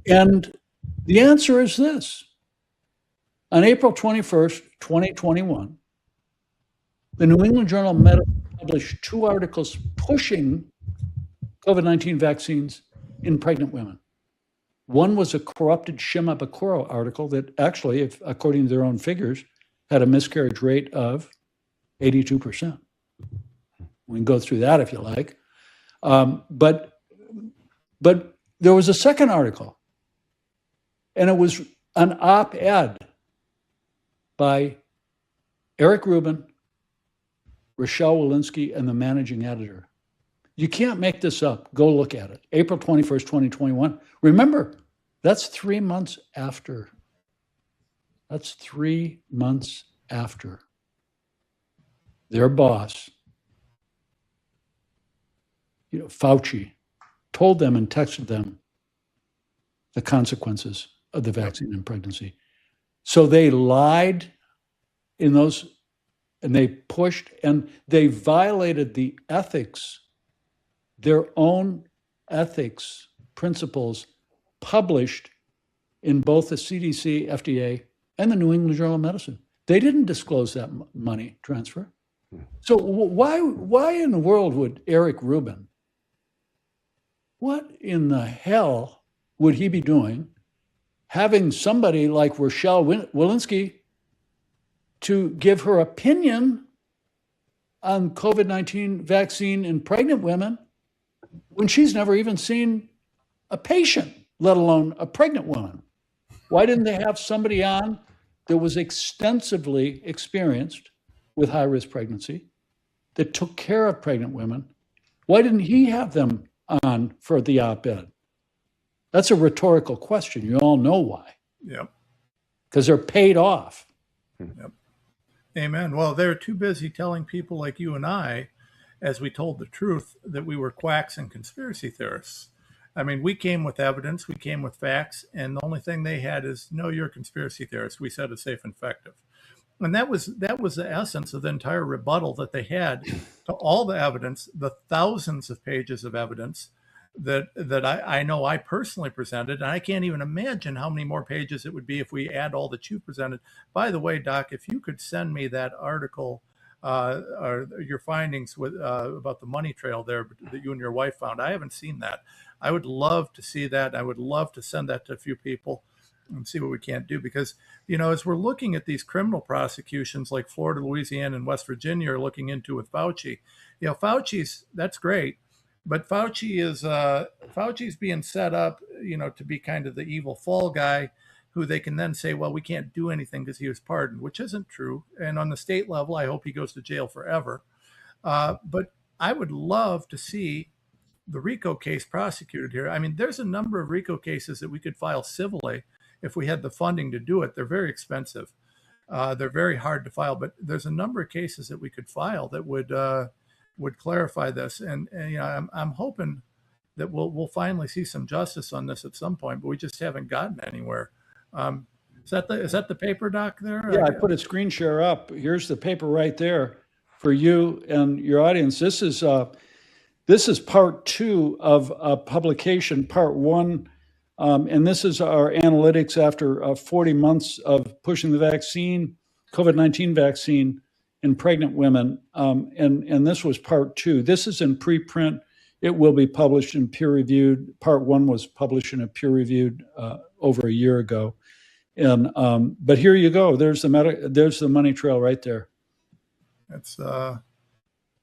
And the answer is this. On April 21st, 2021, the New England Journal of Medicine published two articles pushing COVID-19 vaccines in pregnant women. One was a corrupted Shimabukuro article that actually, if according to their own figures, had a miscarriage rate of 82%. We can go through that if you like. But there was a second article, and it was an op-ed by Eric Rubin, Rochelle Walensky, and the managing editor. You can't make this up. Go look at it. April 21st, 2021. Remember, that's 3 months after. That's 3 months after their boss, Fauci, told them and texted them the consequences of the vaccine in pregnancy. So they lied in those And they pushed and they violated the ethics, their own ethics principles published in both the CDC, FDA, and the New England Journal of Medicine. They didn't disclose that money transfer. So why in the world would Eric Rubin, what in the hell would he be doing having somebody like Rochelle Walensky to give her opinion on COVID-19 vaccine in pregnant women when she's never even seen a patient, let alone a pregnant woman? Why didn't they have somebody on that was extensively experienced with high-risk pregnancy, that took care of pregnant women? Why didn't he have them on for the op-ed? That's a rhetorical question. You all know why. Yep. Because they're paid off. Yep. Amen. Well, they're too busy telling people like you and I, as we told the truth, that we were quacks and conspiracy theorists. I mean, we came with evidence, we came with facts, and the only thing they had is, no, you're a conspiracy theorist. We said it's safe and effective. And that was the essence of the entire rebuttal that they had to all the evidence, the thousands of pages of evidence that I know I personally presented. And I can't even imagine how many more pages it would be if we add all that you presented. By the way, Doc, if you could send me that article or your findings with about the money trail there that you and your wife found. I haven't seen that. I would love to see that. I would love to send that to a few people and see what we can't do. Because, you know, as we're looking at these criminal prosecutions like Florida, Louisiana, and West Virginia are looking into with Fauci, you know, Fauci's, that's great. But Fauci's being set up, you know, to be kind of the evil fall guy who they can then say, well, we can't do anything because he was pardoned, which isn't true. And on the state level, I hope he goes to jail forever. But I would love to see the RICO case prosecuted here. I mean, there's a number of RICO cases that we could file civilly if we had the funding to do it. They're very expensive. They're very hard to file, but there's a number of cases that we could file that would clarify this. And you know, I'm hoping that we'll finally see some justice on this at some point, but we just haven't gotten anywhere. Is that the paper, Doc, there? Yeah, I put a screen share up. Here's the paper right there for you and your audience. This is part 2 of a publication, part 1. And this is our analytics after 40 months of pushing the vaccine, COVID-19 vaccine in pregnant women. And this was part 2. This is in preprint. It will be published in peer-reviewed. Part 1 was published in a peer-reviewed over a year ago. And but here you go. There's the money trail right there. It's well,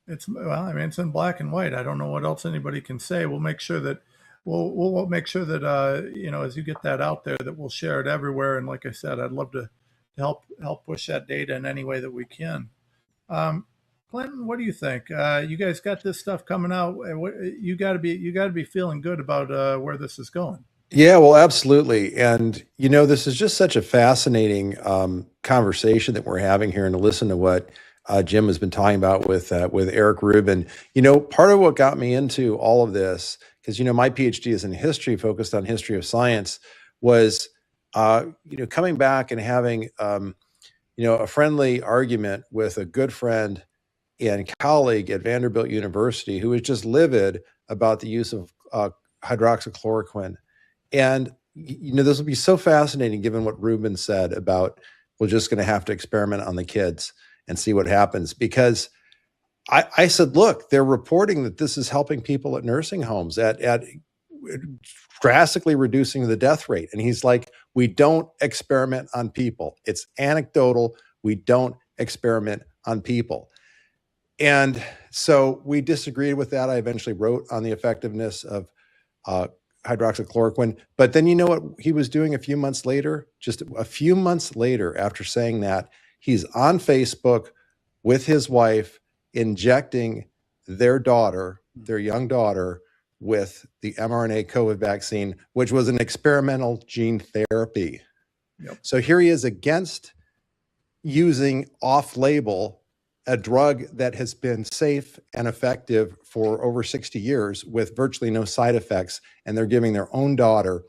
I mean, it's in black and white. I don't know what else anybody can say. We'll make sure that we'll make sure that you know, as you get that out there, that we'll share it everywhere. And like I said, I'd love to help push that data in any way that we can. Clinton, what do you think? You guys got this stuff coming out. You got to be feeling good about where this is going. Yeah, well, absolutely. And, you know, this is just such a fascinating conversation that we're having here, and to listen to what Jim has been talking about with Eric Rubin. You know, part of what got me into all of this, because, you know, my PhD is in history, focused on history of science, was, you know, coming back and having, you know, a friendly argument with a good friend and colleague at Vanderbilt University who was just livid about the use of hydroxychloroquine. And, you know, this will be so fascinating given what Rubin said about, we're just going to have to experiment on the kids and see what happens. Because I said, look, they're reporting that this is helping people at nursing homes at drastically reducing the death rate. And he's like, we don't experiment on people. It's anecdotal. We don't experiment on people. And so we disagreed with that. I eventually wrote on the effectiveness of hydroxychloroquine. But then, you know what he was doing a few months later? Just a few months later, after saying that, he's on Facebook with his wife injecting their daughter, their young daughter, with the mRNA COVID vaccine, which was an experimental gene therapy. Yep. So here he is against using off-label a drug that has been safe and effective for over 60 years with virtually no side effects, and they're giving their own daughter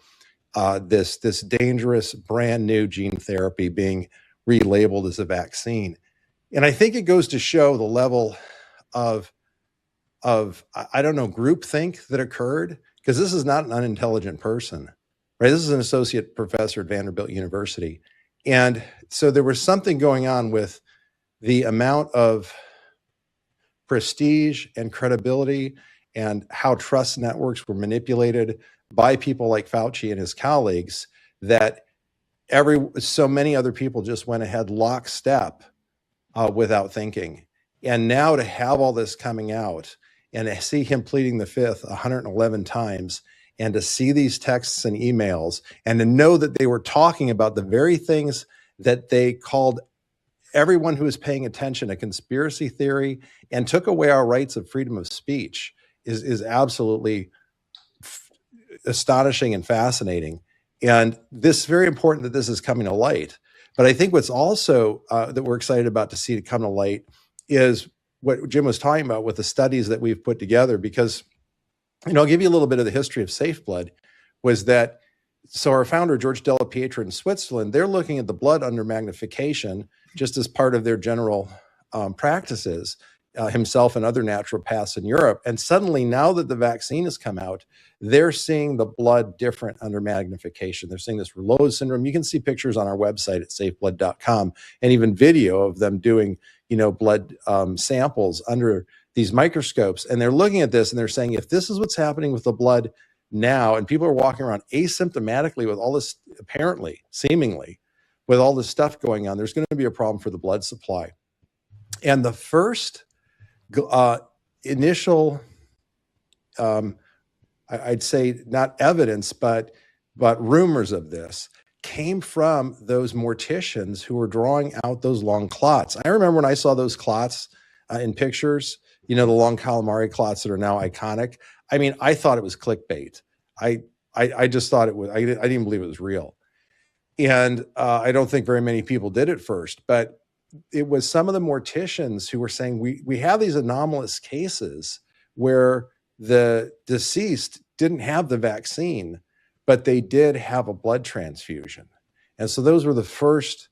this dangerous brand new gene therapy being relabeled as a vaccine. And I think it goes to show the level of I don't know, groupthink that occurred, because this is not an unintelligent person, right? This is an associate professor at Vanderbilt University. And so there was something going on with the amount of prestige and credibility and how trust networks were manipulated by people like Fauci and his colleagues, that so many other people just went ahead lockstep without thinking. And now to have all this coming out and to see him pleading the fifth 111 times, and to see these texts and emails, and to know that they were talking about the very things that they called everyone who was paying attention a conspiracy theory and took away our rights of freedom of speech is absolutely astonishing and fascinating. And this is very important that this is coming to light. But I think what's also that we're excited about to see it come to light is what Jim was talking about with the studies that we've put together. Because, I'll give you a little bit of the history of Safe Blood. Was that, so our founder, George Della Pietra in Switzerland, they're looking at the blood under magnification just as part of their general practices, himself and other naturopaths in Europe. And suddenly, now that the vaccine has come out, they're seeing the blood different under magnification. They're seeing this Rouleau syndrome. You can see pictures on our website at safeblood.com, and even video of them doing, blood samples under these microscopes. And they're looking at this and they're saying, if this is what's happening with the blood now, and people are walking around asymptomatically with all this, apparently, seemingly, with all this stuff going on, there's going to be a problem for the blood supply. And the first initial, I'd say not evidence, but rumors of this came from those morticians who were drawing out those long clots. I remember when I saw those clots in pictures, the long calamari clots that are now iconic. I mean, I thought it was clickbait. I just thought it was, I didn't believe it was real. And I don't think very many people did at first, but it was some of the morticians who were saying, we have these anomalous cases where the deceased didn't have the vaccine, but they did have a blood transfusion. And so those were the first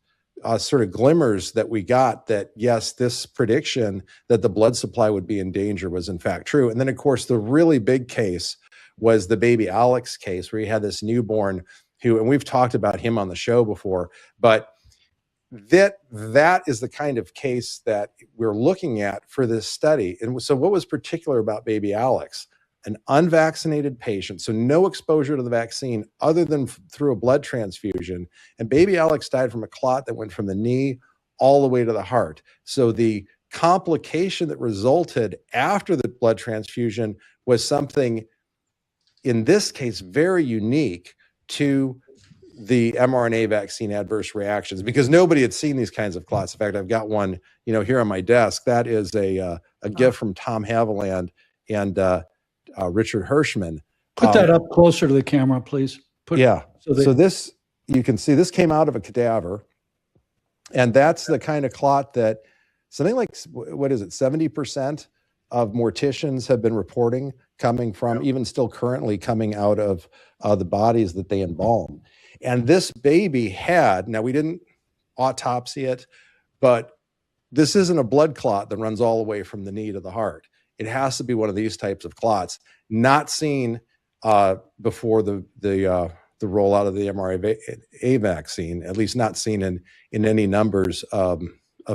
sort of glimmers that we got that, yes, this prediction that the blood supply would be in danger was in fact true. And then, of course, the really big case was the baby Alex case, where he had this newborn who, and we've talked about him on the show before, but that is the kind of case that we're looking at for this study. And so what was particular about baby Alex? An unvaccinated patient, so no exposure to the vaccine other than through a blood transfusion. And baby Alex died from a clot that went from the knee all the way to the heart. So the complication that resulted after the blood transfusion was something, in this case, very unique to the mRNA vaccine adverse reactions, because nobody had seen these kinds of clots. In fact, I've got one, here on my desk. That is a gift from Tom Haviland and Richard Hirschman. Put that up closer to the camera, please. So this, you can see this came out of a cadaver, and that's the kind of clot that something like, what is it, 70% of morticians have been reporting coming from, even still currently coming out of the bodies that they embalm. And this baby had, now we didn't autopsy it, but this isn't a blood clot that runs all the way from the knee to the heart. It has to be one of these types of clots, not seen before the rollout of the mRNA vaccine, at least not seen in any numbers of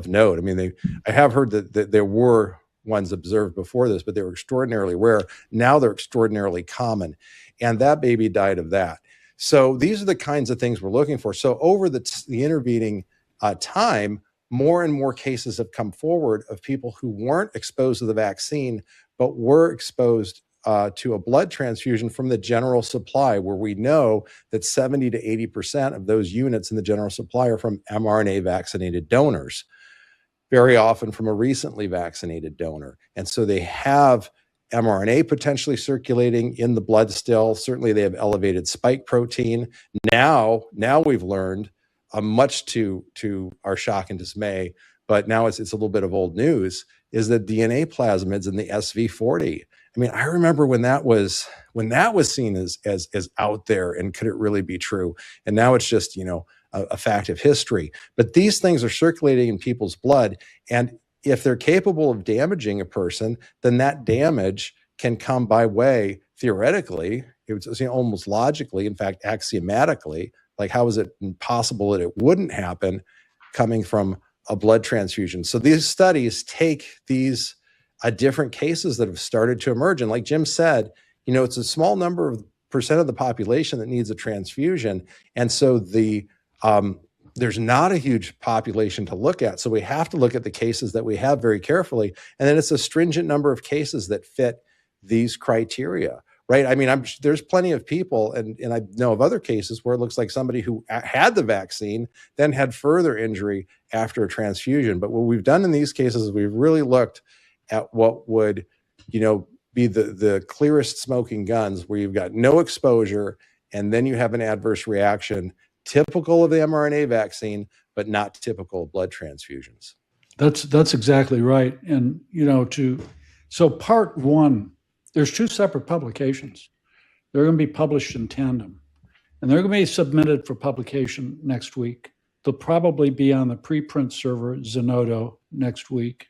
note. I mean, I have heard that there were ones observed before this, but they were extraordinarily rare. Now they're extraordinarily common, and that baby died of that. So these are the kinds of things we're looking for. So over the intervening time, more and more cases have come forward of people who weren't exposed to the vaccine, but were exposed to a blood transfusion from the general supply, where we know that 70 to 80% of those units in the general supply are from mRNA vaccinated donors, very often from a recently vaccinated donor. And so they have mRNA potentially circulating in the blood still. Certainly they have elevated spike protein. Now we've learned, much to our shock and dismay, but now it's a little bit of old news, is that DNA plasmids in the SV40. I mean, I remember when that was seen as out there, and could it really be true? And now it's just, a fact of history. But these things are circulating in people's blood. And if they're capable of damaging a person, then that damage can come by way, theoretically, it was almost logically, in fact, axiomatically, like how is it possible that it wouldn't happen coming from a blood transfusion? So these studies take these different cases that have started to emerge. And like Jim said, it's a small number of percent of the population that needs a transfusion. And so there's not a huge population to look at. So we have to look at the cases that we have very carefully. And then it's a stringent number of cases that fit these criteria, right? I mean, there's plenty of people, and I know of other cases where it looks like somebody who had the vaccine then had further injury after a transfusion. But what we've done in these cases is we've really looked at what would, be the clearest smoking guns, where you've got no exposure and then you have an adverse reaction typical of the mRNA vaccine, but not typical of blood transfusions. That's exactly right. And, so part one, there's two separate publications. They're going to be published in tandem, and they're going to be submitted for publication next week. They'll probably be on the preprint server, Zenodo, next week.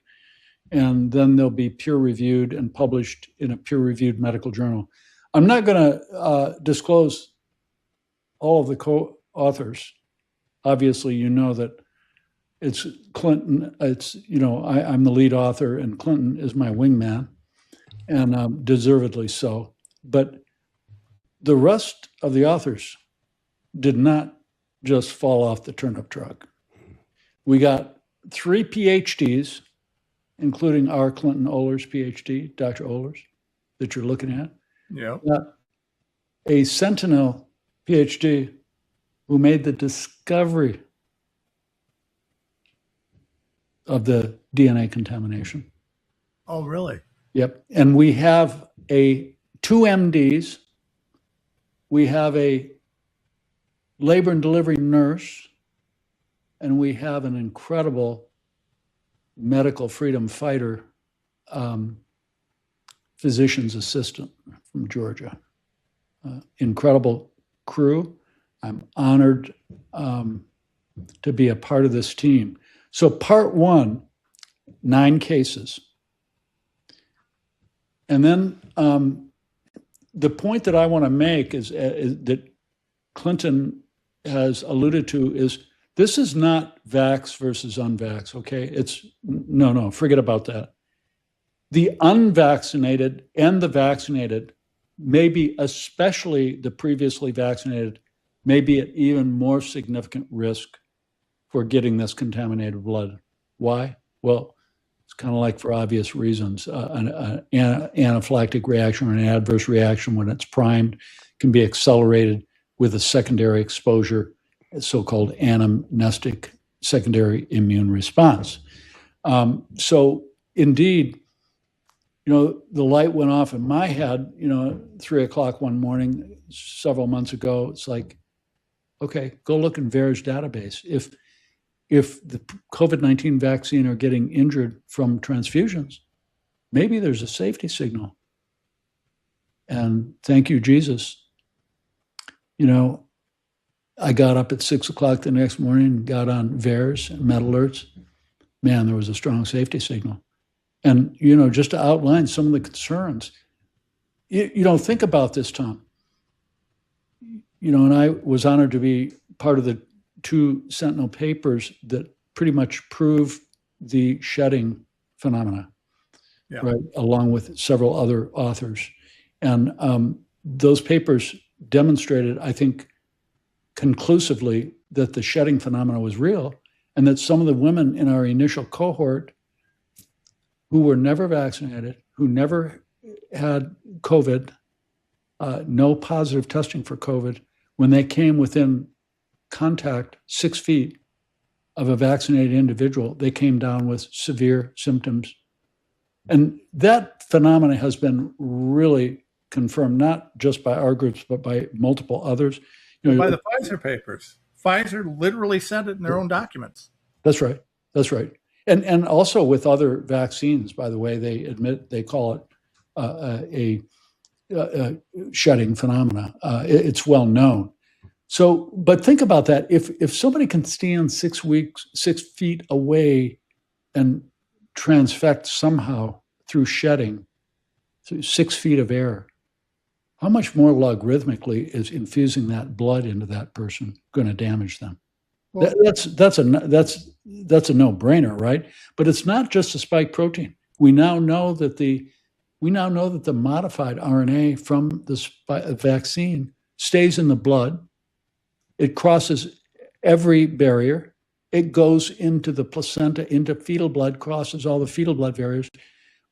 And then they'll be peer-reviewed and published in a peer-reviewed medical journal. I'm not going to disclose all of the co-authors. Obviously, that it's Clinton. It's, I'm the lead author, and Clinton is my wingman, and deservedly so. But the rest of the authors did not just fall off the turnip truck. We got 3 PhDs, including our Clinton Ohlers PhD, Dr. Ohlers, that you're looking at. Yeah. A Sentinel PhD who made the discovery of the DNA contamination. Oh, really? Yep. And we have 2 MDs. We have a labor and delivery nurse, and we have an incredible medical freedom fighter, physician's assistant from Georgia. Incredible crew. I'm honored to be a part of this team. So part one, 9 cases. And then the point that I want to make is that Clinton has alluded to is this is not vax versus unvax, okay? It's no, forget about that. The unvaccinated and the vaccinated, maybe especially the previously vaccinated, may be at even more significant risk for getting this contaminated blood. Why? Well, it's kind of like for obvious reasons. An anaphylactic reaction or an adverse reaction, when it's primed, can be accelerated with a secondary exposure, a so-called anamnestic secondary immune response. So indeed, the light went off in my head, 3 o'clock one morning, several months ago. It's like, okay, go look in VAERS database. If the COVID-19 vaccine are getting injured from transfusions, maybe there's a safety signal. And thank you, Jesus. I got up at 6 o'clock the next morning and got on VAERS and MedAlerts. Man, there was a strong safety signal. And, just to outline some of the concerns, think about this, Tom. And I was honored to be part of the 2 Sentinel papers that pretty much prove the shedding phenomena, Yeah. right, along with several other authors. And those papers demonstrated, I think, conclusively that the shedding phenomena was real, and that some of the women in our initial cohort who were never vaccinated, who never had COVID, no positive testing for COVID, when they came within contact 6 feet of a vaccinated individual, they came down with severe symptoms. And that phenomena has been really confirmed, not just by our groups, but by multiple others. By the Pfizer papers. Pfizer literally said it in their own documents. That's right. And also with other vaccines, by the way, they call it a shedding phenomena. It's well known. So, but think about that. If somebody can stand 6 feet away and transfect somehow through shedding, through 6 feet of air, how much more logarithmically is infusing that blood into that person going to damage them? Well, That's a no-brainer, right? But it's not just the spike protein. We now know that the modified RNA from the vaccine stays in the blood. It crosses every barrier. It goes into the placenta, into fetal blood, crosses all the fetal blood barriers.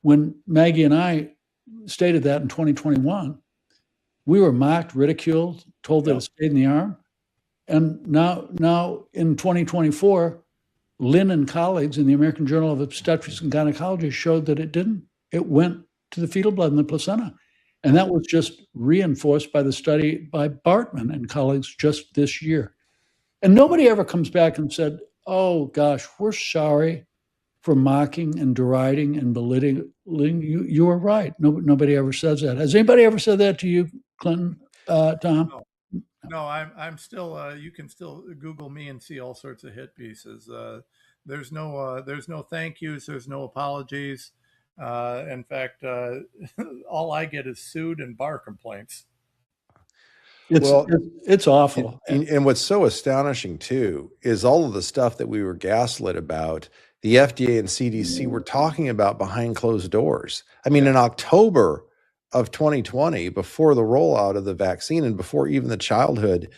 When Maggie and I stated that in 2021, we were mocked, ridiculed, told that it stayed in the arm. And now in 2024, Lynn and colleagues in the American Journal of Obstetrics and Gynecology showed that it didn't. It went to the fetal blood in the placenta. And that was just reinforced by the study by Bartman and colleagues just this year. And nobody ever comes back and said, oh gosh, we're sorry for mocking and deriding and belittling you. You were right. Nobody ever says that. Has anybody ever said that to you, Clinton, Tom? No, I'm still. You can still Google me and see all sorts of hit pieces. There's no thank yous. There's no apologies. In fact, all I get is sued and bar complaints. It's awful. And what's so astonishing too is all of the stuff that we were gaslit about, the FDA and CDC were talking about behind closed doors. I mean, in October of 2020, before the rollout of the vaccine and before even the childhood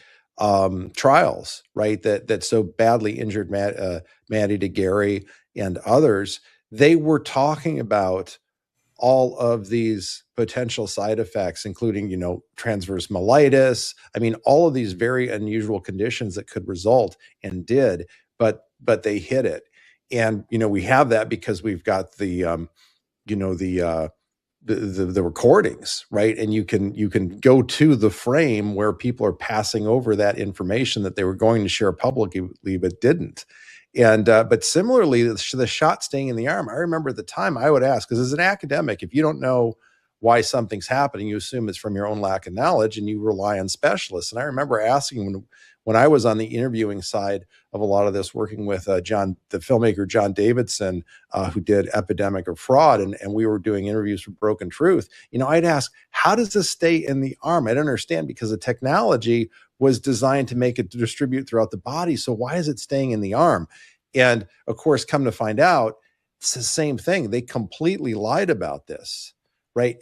trials, right, that so badly injured Maddie DeGarry and others, they were talking about all of these potential side effects, including, transverse myelitis. I mean, all of these very unusual conditions that could result and did, but they hid it. And, we have that because we've got the recordings, right? And you can go to the frame where people are passing over that information that they were going to share publicly, but didn't. And but similarly, the shot staying in the arm. I remember at the time I would ask, because as an academic, if you don't know why something's happening, you assume it's from your own lack of knowledge, and you rely on specialists. And I remember asking when I was on the interviewing side of a lot of this, working with the filmmaker John Davidson, who did Epidemic of Fraud, and we were doing interviews for Broken Truth. I'd ask, how does this stay in the arm? I don't understand, because the technology was designed to make it distribute throughout the body. So why is it staying in the arm? And of course, come to find out, it's the same thing. They completely lied about this, right?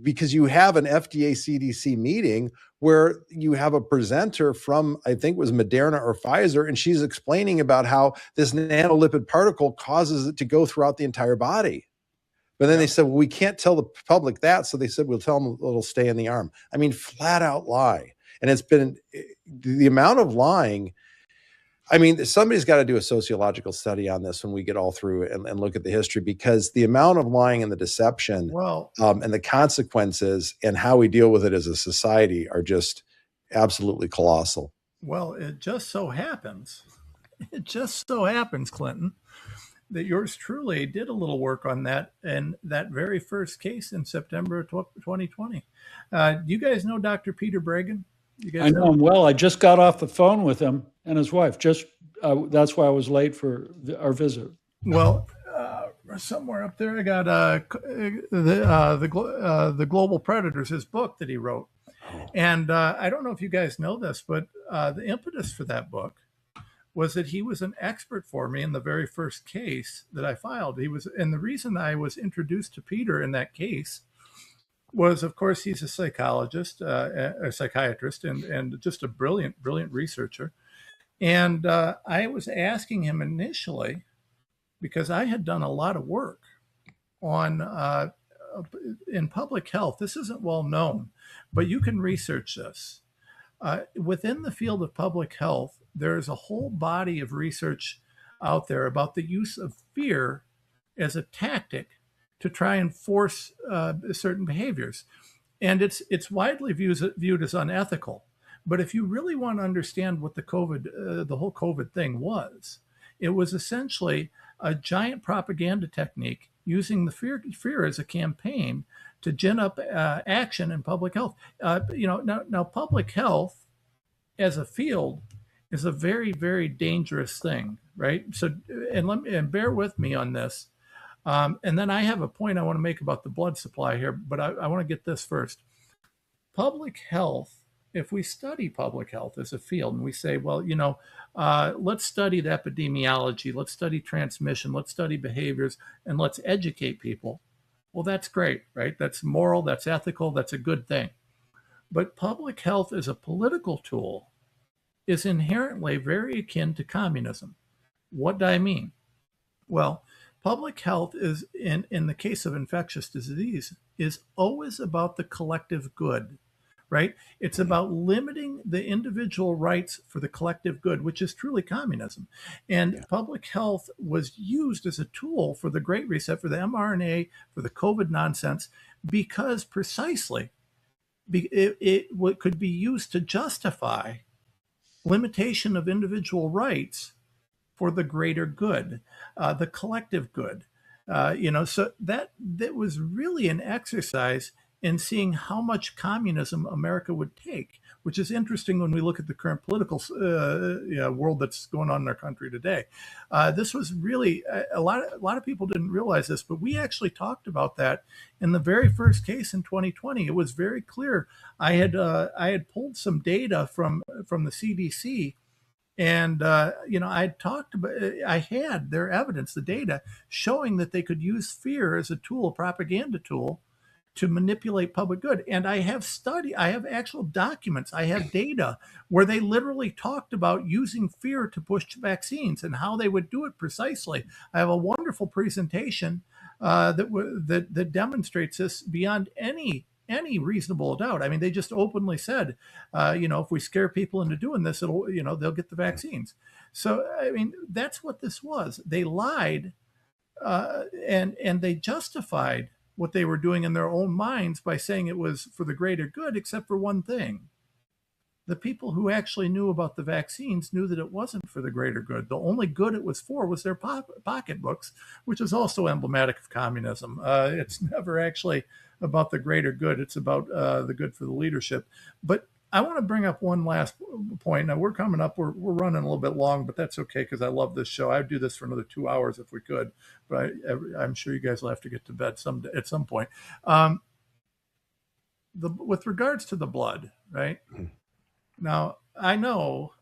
Because you have an FDA CDC meeting where you have a presenter from, I think it was Moderna or Pfizer, and she's explaining about how this nanolipid particle causes it to go throughout the entire body. But then they said, well, we can't tell the public that. So they said, we'll tell them it'll stay in the arm. I mean, flat out lie. And it's been the amount of lying. I mean, somebody's got to do a sociological study on this when we get all through and look at the history, because the amount of lying and the deception and the consequences and how we deal with it as a society are just absolutely colossal. Well, it just so happens, Clinton, that yours truly did a little work on that in that very first case in September of 2020. Do you guys know Dr. Peter Bregan? I know him well. I just got off the phone with him and his wife. That's why I was late for our visit. Well, somewhere up there, I got the Global Predators, his book that he wrote, and I don't know if you guys know this, but the impetus for that book was that he was an expert for me in the very first case that I filed. And the reason I was introduced to Peter in that case was, of course, he's a psychologist, a psychiatrist, and just a brilliant researcher. And I was asking him initially, because I had done a lot of work on in public health. This isn't well known, but you can research this. Within the field of public health, there is a whole body of research out there about the use of fear as a tactic to try and force certain behaviors. And it's widely viewed as unethical. But if you really want to understand what the whole COVID thing was, it was essentially a giant propaganda technique using the fear as a campaign to gin up action in public health. Now public health as a field is a very, very dangerous thing, right? So, and bear with me on this. And then I have a point I want to make about the blood supply here, but I want to get this first. Public health, if we study public health as a field and we say, well, let's study the epidemiology, let's study transmission, let's study behaviors, and let's educate people. Well, that's great, right? That's moral, that's ethical, that's a good thing. But public health as a political tool is inherently very akin to communism. What do I mean? Well, public health is, in the case of infectious disease, is always about the collective good, right? It's about limiting the individual rights for the collective good, which is truly communism. And public health was used as a tool for the Great Reset, for the mRNA, for the COVID nonsense, because precisely it could be used to justify limitation of individual rights for the greater good, the collective good. So that was really an exercise in seeing how much communism America would take, which is interesting when we look at the current political world that's going on in our country today. This was really a lot of people didn't realize this, but we actually talked about that in the very first case in 2020. It was very clear. I had pulled some data from the CDC. And I had their evidence, the data showing that they could use fear as a tool, a propaganda tool, to manipulate public good. And I have actual documents, I have data where they literally talked about using fear to push vaccines and how they would do it precisely. I have a wonderful presentation that demonstrates this beyond any reasonable doubt. I mean, they just openly said, if we scare people into doing this, they'll get the vaccines. So, I mean, that's what this was. They lied and they justified what they were doing in their own minds by saying it was for the greater good, except for one thing. The people who actually knew about the vaccines knew that it wasn't for the greater good. The only good it was for was their pocketbooks, which is also emblematic of communism. It's never actually about the greater good. It's about the good for the leadership. But I want to bring up one last point. Now we're coming up, we're running a little bit long, but that's okay because I love this show. I'd do this for another 2 hours if we could, but I'm sure you guys will have to get to bed at some point. With regards to the blood, right? Now, I know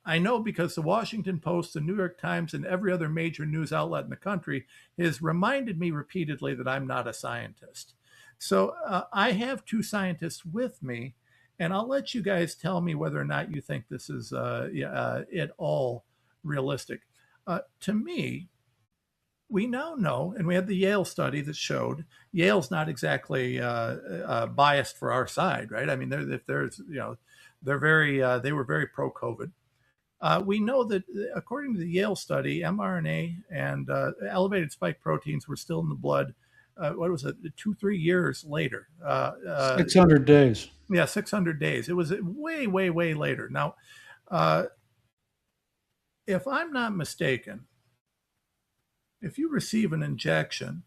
because the Washington Post, the New York Times, and every other major news outlet in the country has reminded me repeatedly that I'm not a scientist. So I have two scientists with me, and I'll let you guys tell me whether or not you think this is at all realistic. To me, we now know, and we had the Yale study that showed Yale's not exactly biased for our side, right? I mean, they were very pro-COVID. We know that according to the Yale study, mRNA and elevated spike proteins were still in the blood. What was it? 2-3 years later. 600 days. Yeah, 600 days. It was way, way, way later. Now, if I'm not mistaken, if you receive an injection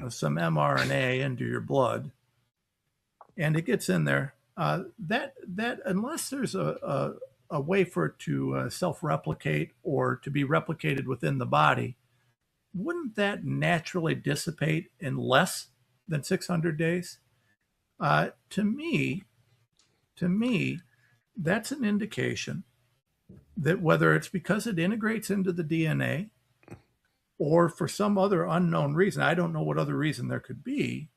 of some mRNA into your blood and it gets in there, that unless there's a way for it to self-replicate or to be replicated within the body, wouldn't that naturally dissipate in less than 600 days? To me, that's an indication that whether it's because it integrates into the DNA or for some other unknown reason, I don't know what other reason there could be,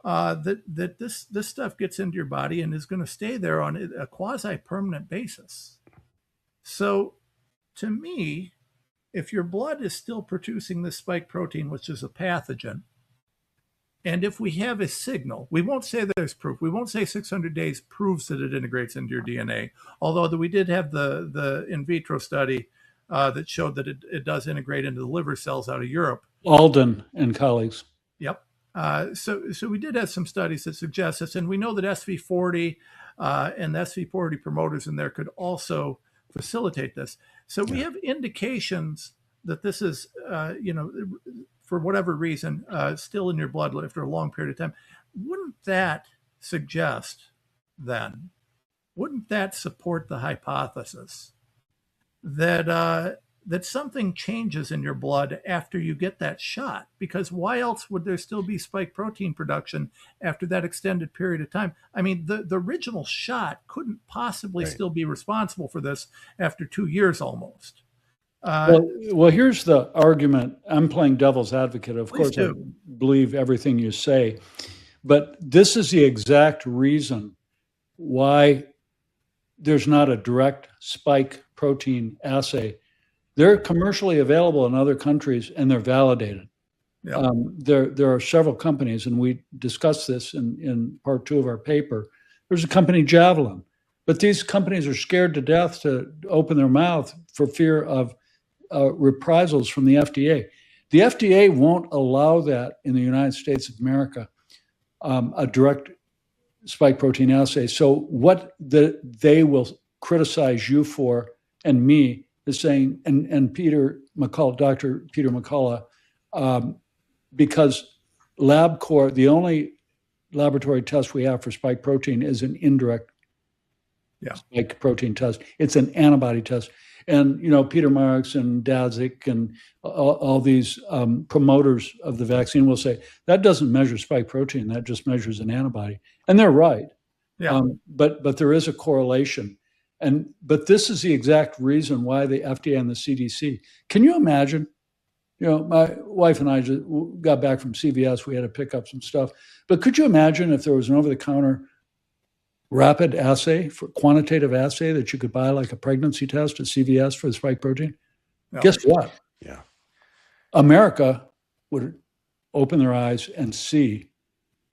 that this stuff gets into your body and is going to stay there on a quasi-permanent basis. So to me, if your blood is still producing this spike protein, which is a pathogen, and if we have a signal, we won't say there's proof. We won't say 600 days proves that it integrates into your DNA, although we did have the in vitro study that showed that it does integrate into the liver cells out of Europe. Alden and colleagues. Yep. So we did have some studies that suggest this, and we know that SV40 and the SV40 promoters in there could also facilitate this. So we have indications that this is, for whatever reason, still in your blood after a long period of time. Wouldn't that suggest then wouldn't that support the hypothesis that that something changes in your blood after you get that shot? Because why else would there still be spike protein production after that extended period of time? I mean, the original shot couldn't possibly Right. still be responsible for this after 2 years almost. Well, here's the argument. I'm playing devil's advocate. Of Please course, I do. believe everything you say, but this is the exact reason why there's not a direct spike protein assay. They're commercially available in other countries and they're validated. Yeah. There are several companies, and we discussed this in part 2 of our paper. There's a company, Javelin, but these companies are scared to death to open their mouth for fear of reprisals from the FDA. The FDA won't allow that in the United States of America, a direct spike protein assay. So what they will criticize you for, and me, is saying, and Peter McCullough, Dr. Peter McCullough, because LabCorp, the only laboratory test we have for spike protein is an indirect spike protein test. It's an antibody test. And, Peter Marks and Dadzik and all these promoters of the vaccine will say, that doesn't measure spike protein, that just measures an antibody. And they're right. Yeah. But there is a correlation. But this is the exact reason why the FDA and the CDC, can you imagine? My wife and I just got back from CVS. We had to pick up some stuff. But could you imagine if there was an over-the-counter rapid assay, for quantitative assay that you could buy, like a pregnancy test at CVS for the spike protein? No. Guess what? Yeah. America would open their eyes and see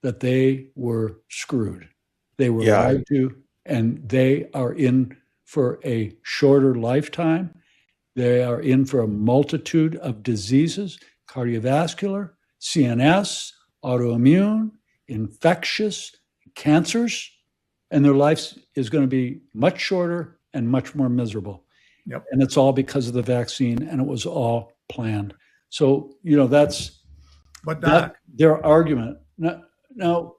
that they were screwed. They were lied to, and they are in for a shorter lifetime. They are in for a multitude of diseases: cardiovascular, CNS, autoimmune, infectious, cancers, and their life is going to be much shorter and much more miserable. Yep. And it's all because of the vaccine, and it was all planned. So, that's their argument. Now,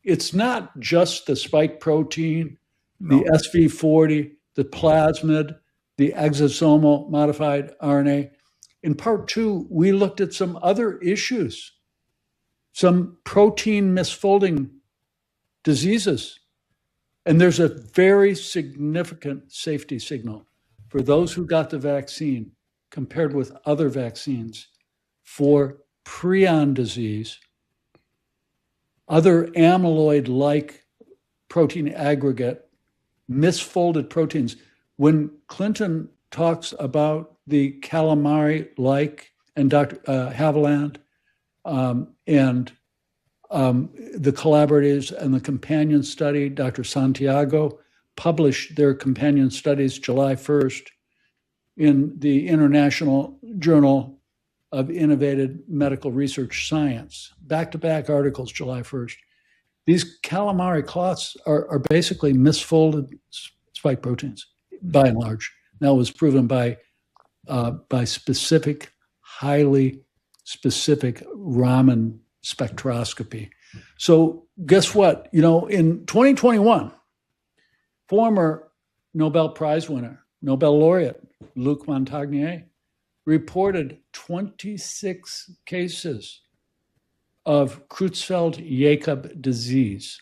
it's not just the spike protein, the SV40, the plasmid, the exosomal modified RNA. In part 2, we looked at some other issues, some protein misfolding diseases. And there's a very significant safety signal for those who got the vaccine compared with other vaccines for prion disease, other amyloid-like protein aggregate, misfolded proteins. When Clinton talks about the calamari-like and Dr. Haviland and the collaborators and the companion study, Dr. Santiago published their companion studies July 1st in the International Journal of Innovative Medical Research Science, back-to-back articles July 1st. These calamari clots are basically misfolded spike proteins, by and large. That was proven by specific, highly specific Raman spectroscopy. So guess what? In 2021, former Nobel Prize winner, Nobel laureate Luc Montagnier reported 26 cases of Creutzfeldt-Jakob disease.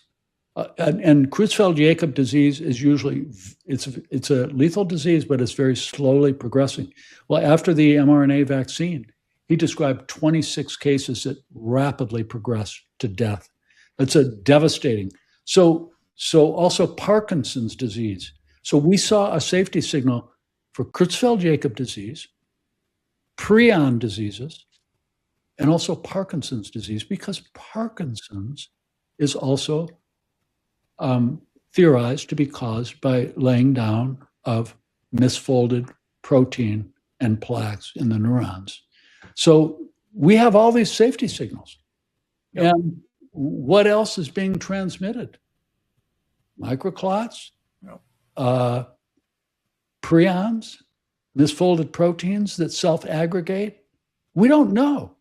And Creutzfeldt-Jakob disease is usually, it's a lethal disease, but it's very slowly progressing. Well, after the mRNA vaccine, he described 26 cases that rapidly progressed to death. That's a devastating. So also Parkinson's disease. So we saw a safety signal for Creutzfeldt-Jakob disease, prion diseases, and also Parkinson's disease, because Parkinson's is also theorized to be caused by laying down of misfolded protein and plaques in the neurons. So we have all these safety signals. Yep. And what else is being transmitted? Microclots, prions, misfolded proteins that self-aggregate. We don't know.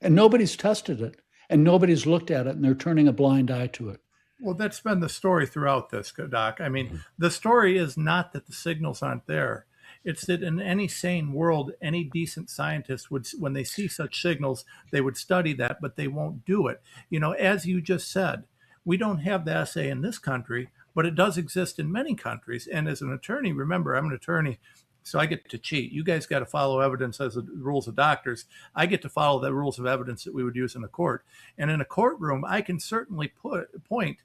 And nobody's tested it, and nobody's looked at it, and they're turning a blind eye to it. Well, that's been the story throughout this, Doc. I mean, the story is not that the signals aren't there. It's that in any sane world, any decent scientist would, when they see such signals, they would study that, but they won't do it. You know, as you just said, we don't have the assay in this country, but it does exist in many countries. And as an attorney, remember, I'm an attorney, so I get to cheat. You guys got to follow evidence as the rules of doctors. I get to follow the rules of evidence that we would use in a court. And in a courtroom, I can certainly point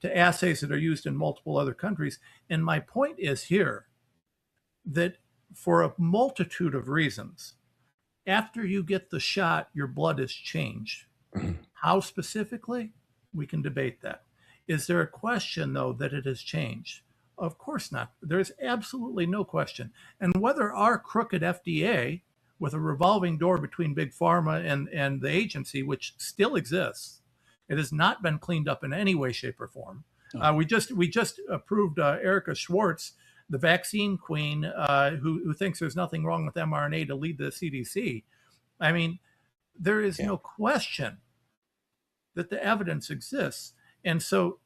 to assays that are used in multiple other countries. And my point is here that for a multitude of reasons, after you get the shot, your blood is changed. How specifically? We can debate that. Is there a question, though, that it has changed? Of course not. There's absolutely no question. And whether our crooked FDA, with a revolving door between Big Pharma and the agency, which still exists, it has not been cleaned up in any way, shape, or form. We just approved Erica Schwartz, the vaccine queen, who thinks there's nothing wrong with mRNA to lead the CDC. I mean, there is no question that the evidence exists. And so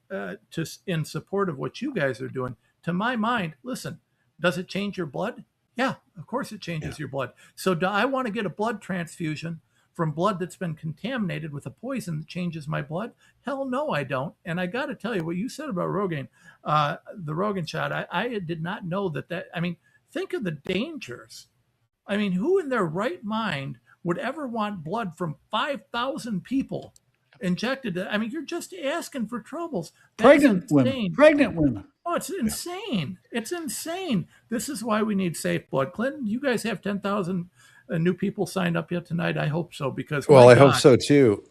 in support of what you guys are doing, to my mind, listen, does it change your blood? Yeah, of course it changes your blood. So do I want to get a blood transfusion from blood that's been contaminated with a poison that changes my blood? Hell no, I don't. And I got to tell you what you said about Rogaine, the Rogaine shot. I did not know that. I mean, think of the dangers. I mean, who in their right mind would ever want blood from 5,000 people injected? I mean, you're just asking for troubles. Pregnant women. Oh, it's insane. It's insane. This is why we need safe blood. Clinton, you guys have 10,000 new people signed up yet tonight? I hope so, because I hope so too.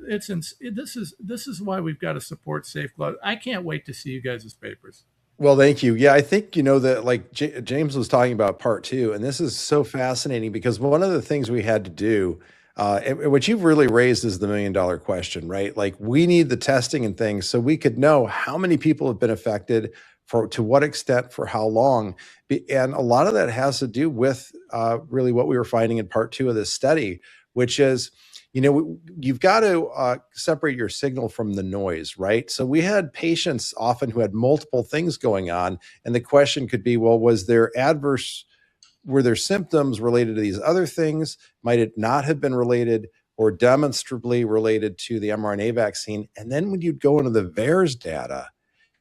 This is why we've got to support safe blood. I can't wait to see you guys' papers. Well, thank you. Yeah, I think, that like James was talking about part 2, and this is so fascinating because one of the things we had to do, what you've really raised is the $1 million question, right? Like we need the testing and things so we could know how many people have been affected, to what extent, for how long. And a lot of that has to do with really what we were finding in part 2 of this study, which is, you've got to separate your signal from the noise, right? So we had patients often who had multiple things going on. And the question could be, well, were there symptoms related to these other things? Might it not have been related or demonstrably related to the mRNA vaccine? And then when you'd go into the VAERS data,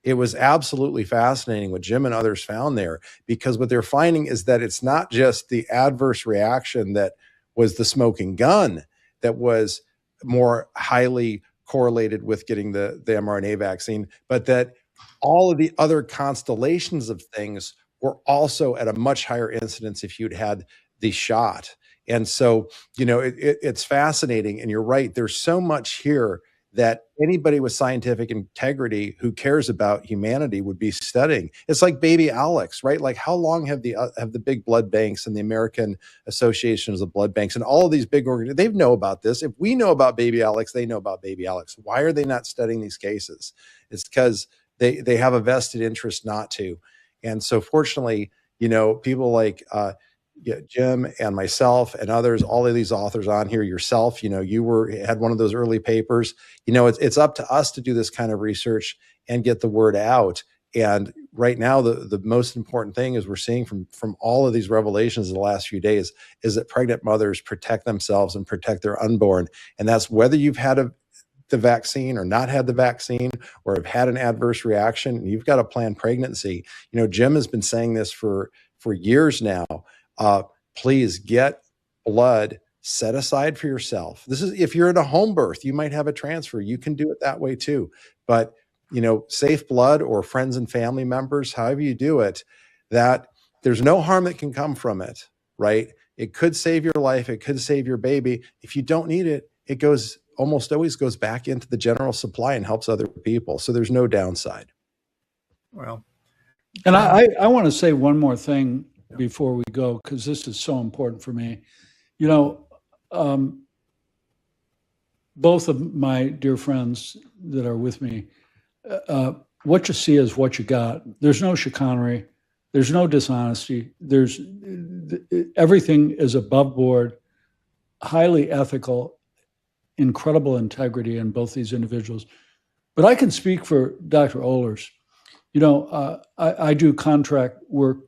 it was absolutely fascinating what Jim and others found there, because what they're finding is that it's not just the adverse reaction that was the smoking gun that was more highly correlated with getting the mRNA vaccine, but that all of the other constellations of things were also at a much higher incidence if you'd had the shot. And so, it's fascinating. And you're right, there's so much here that anybody with scientific integrity who cares about humanity would be studying. It's like baby Alex, right? Like how long have the big blood banks and the American Associations of Blood Banks and all of these big organizations, they know about this. If we know about baby Alex, they know about baby Alex. Why are they not studying these cases? It's because they have a vested interest not to. And so fortunately, people like Jim and myself and others, all of these authors on here, yourself, you had one of those early papers. It's up to us to do this kind of research and get the word out. And right now, the most important thing is we're seeing from all of these revelations in the last few days is that pregnant mothers protect themselves and protect their unborn. And that's whether you've had the vaccine or not had the vaccine or have had an adverse reaction, and you've got a planned pregnancy. Jim has been saying this for years now. Please get blood set aside for yourself. This is, if you're in a home birth, you might have a transfer. You can do it that way too. But, safe blood or friends and family members, however you do it, that there's no harm that can come from it, right? It could save your life. It could save your baby. If you don't need it, it almost always goes back into the general supply and helps other people. So there's no downside. Well, and I want to say one more thing before we go, because this is so important for me. Both of my dear friends that are with me, what you see is what you got. There's no chicanery. There's no dishonesty. Everything is above board, highly ethical, incredible integrity in both these individuals. But I can speak for Dr. Ohlers. I do contract work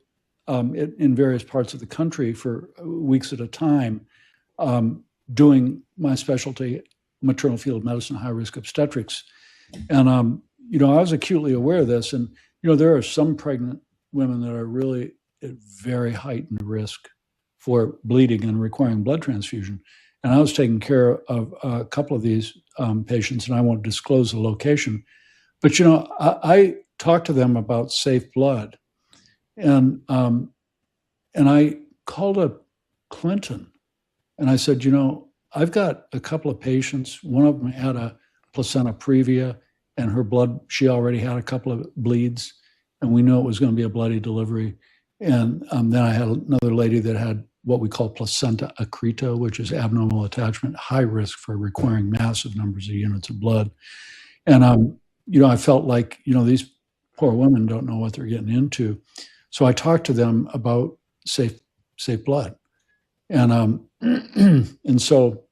in various parts of the country for weeks at a time, doing my specialty, maternal fetal medicine, high-risk obstetrics. And, I was acutely aware of this. And, there are some pregnant women that are really at very heightened risk for bleeding and requiring blood transfusion. And I was taking care of a couple of these patients, and I won't disclose the location. But, I talked to them about safe blood. And I called up Clinton, and I said, I've got a couple of patients. One of them had a placenta previa, and her blood, she already had a couple of bleeds, and we knew it was going to be a bloody delivery. And then I had another lady that had what we call placenta accreta, which is abnormal attachment, high risk for requiring massive numbers of units of blood. And, I felt like, these poor women don't know what they're getting into. So I talked to them about safe blood. And and so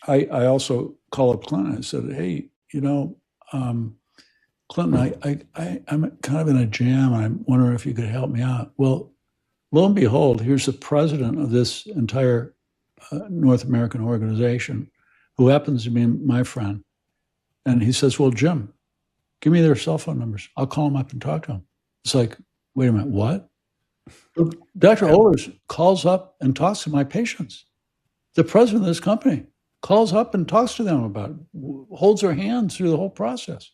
I also called up Clinton. I said, hey, Clinton, I'm kind of in a jam. I'm wondering if you could help me out. Well, lo and behold, here's the president of this entire North American organization, who happens to be my friend. And he says, well, Jim, give me their cell phone numbers. I'll call them up and talk to them. It's like, wait a minute, what? Dr. Ohlers calls up and talks to my patients. The president of this company calls up and talks to them about it, holds their hands through the whole process.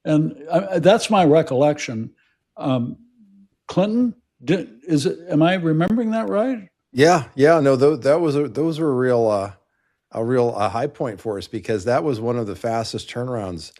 And that's my recollection. Clinton, am I remembering that right? Yeah. No, those were a real high point for us, because that was one of the fastest turnarounds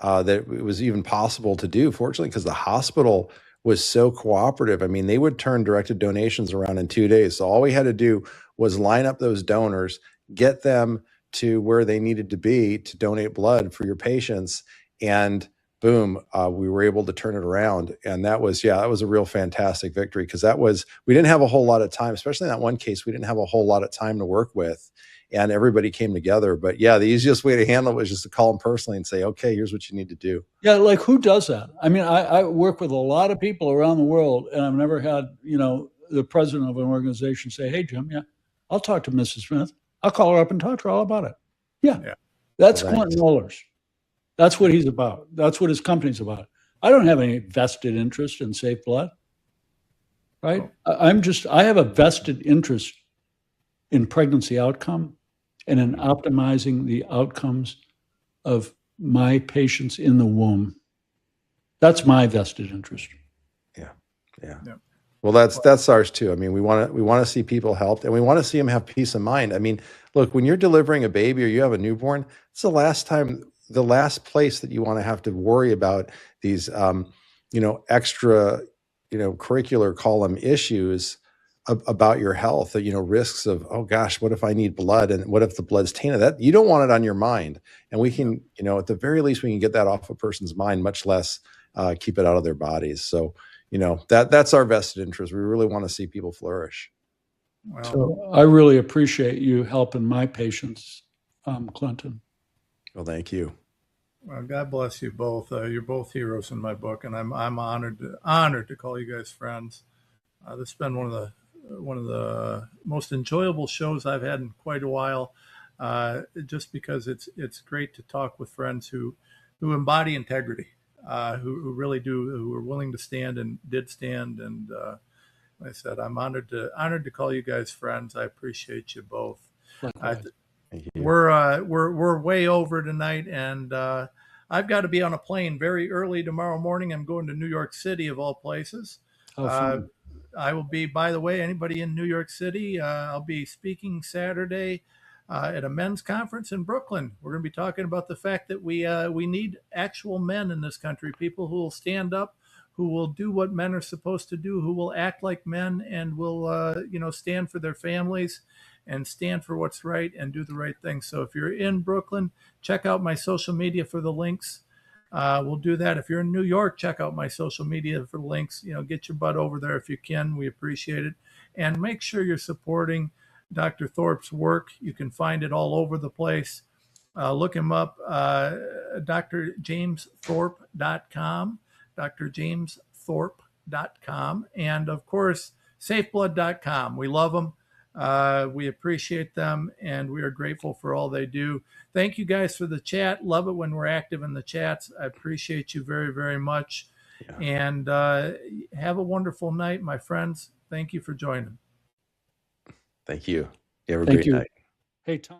that it was even possible to do, fortunately, because the hospital was so cooperative. I mean, they would turn directed donations around in 2 days. So all we had to do was line up those donors, get them to where they needed to be to donate blood for your patients, and boom, we were able to turn it around. And that was a real fantastic victory, because we didn't have a whole lot of time, especially in that one case. We didn't have a whole lot of time to work with, and everybody came together. But yeah, the easiest way to handle it was just to call them personally and say, okay, here's what you need to do. Yeah, like who does that? I mean, I work with a lot of people around the world, and I've never had, the president of an organization say, hey, Jim, yeah, I'll talk to Mrs. Smith. I'll call her up and talk to her all about it. Yeah. That's Clinton Ohlers. That's what he's about. That's what his company's about. I don't have any vested interest in safe blood, right? I have a vested interest in pregnancy outcome and in optimizing the outcomes of my patients in the womb. That's my vested interest. Yeah. Well, that's ours too. I mean, we want to see people helped, and we want to see them have peace of mind. I mean, look, when you're delivering a baby or you have a newborn, it's the last place that you want to have to worry about these, extra, curricular column issues about your health, risks of, oh gosh, what if I need blood, and what if the blood's tainted? That you don't want it on your mind. And we can, at the very least, we can get that off a person's mind, much less keep it out of their bodies. So, that's our vested interest. We really want to see people flourish. Well, so I really appreciate you helping my patients, Clinton. Well, thank you. Well, God bless you both. You're both heroes in my book, and I'm honored to call you guys friends. This has been one of the most enjoyable shows I've had in quite a while. Just because it's great to talk with friends who embody integrity, who really do, who are willing to stand and did stand. And like I said, I'm honored to call you guys friends. I appreciate you both. We're way over tonight, and I've got to be on a plane very early tomorrow morning. I'm going to New York City, of all places. I will be, by the way, anybody in New York City, I'll be speaking Saturday at a men's conference in Brooklyn. We're going to be talking about the fact that we need actual men in this country, people who will stand up, who will do what men are supposed to do, who will act like men, and will stand for their families and stand for what's right and do the right thing. So if you're in Brooklyn, check out my social media for the links. We'll do that. If you're in New York, check out my social media for the links. Get your butt over there if you can. We appreciate it. And make sure you're supporting Dr. Thorpe's work. You can find it all over the place. Look him up, drjamesthorpe.com, drjamesthorpe.com, and of course, safeblood.com. We love them. We appreciate them, and we are grateful for all they do. Thank you guys for the chat. Love it when we're active in the chats. I appreciate you very, very much. Yeah. And have a wonderful night, my friends. Thank you for joining. Thank you. You have a great night. Hey, Tom.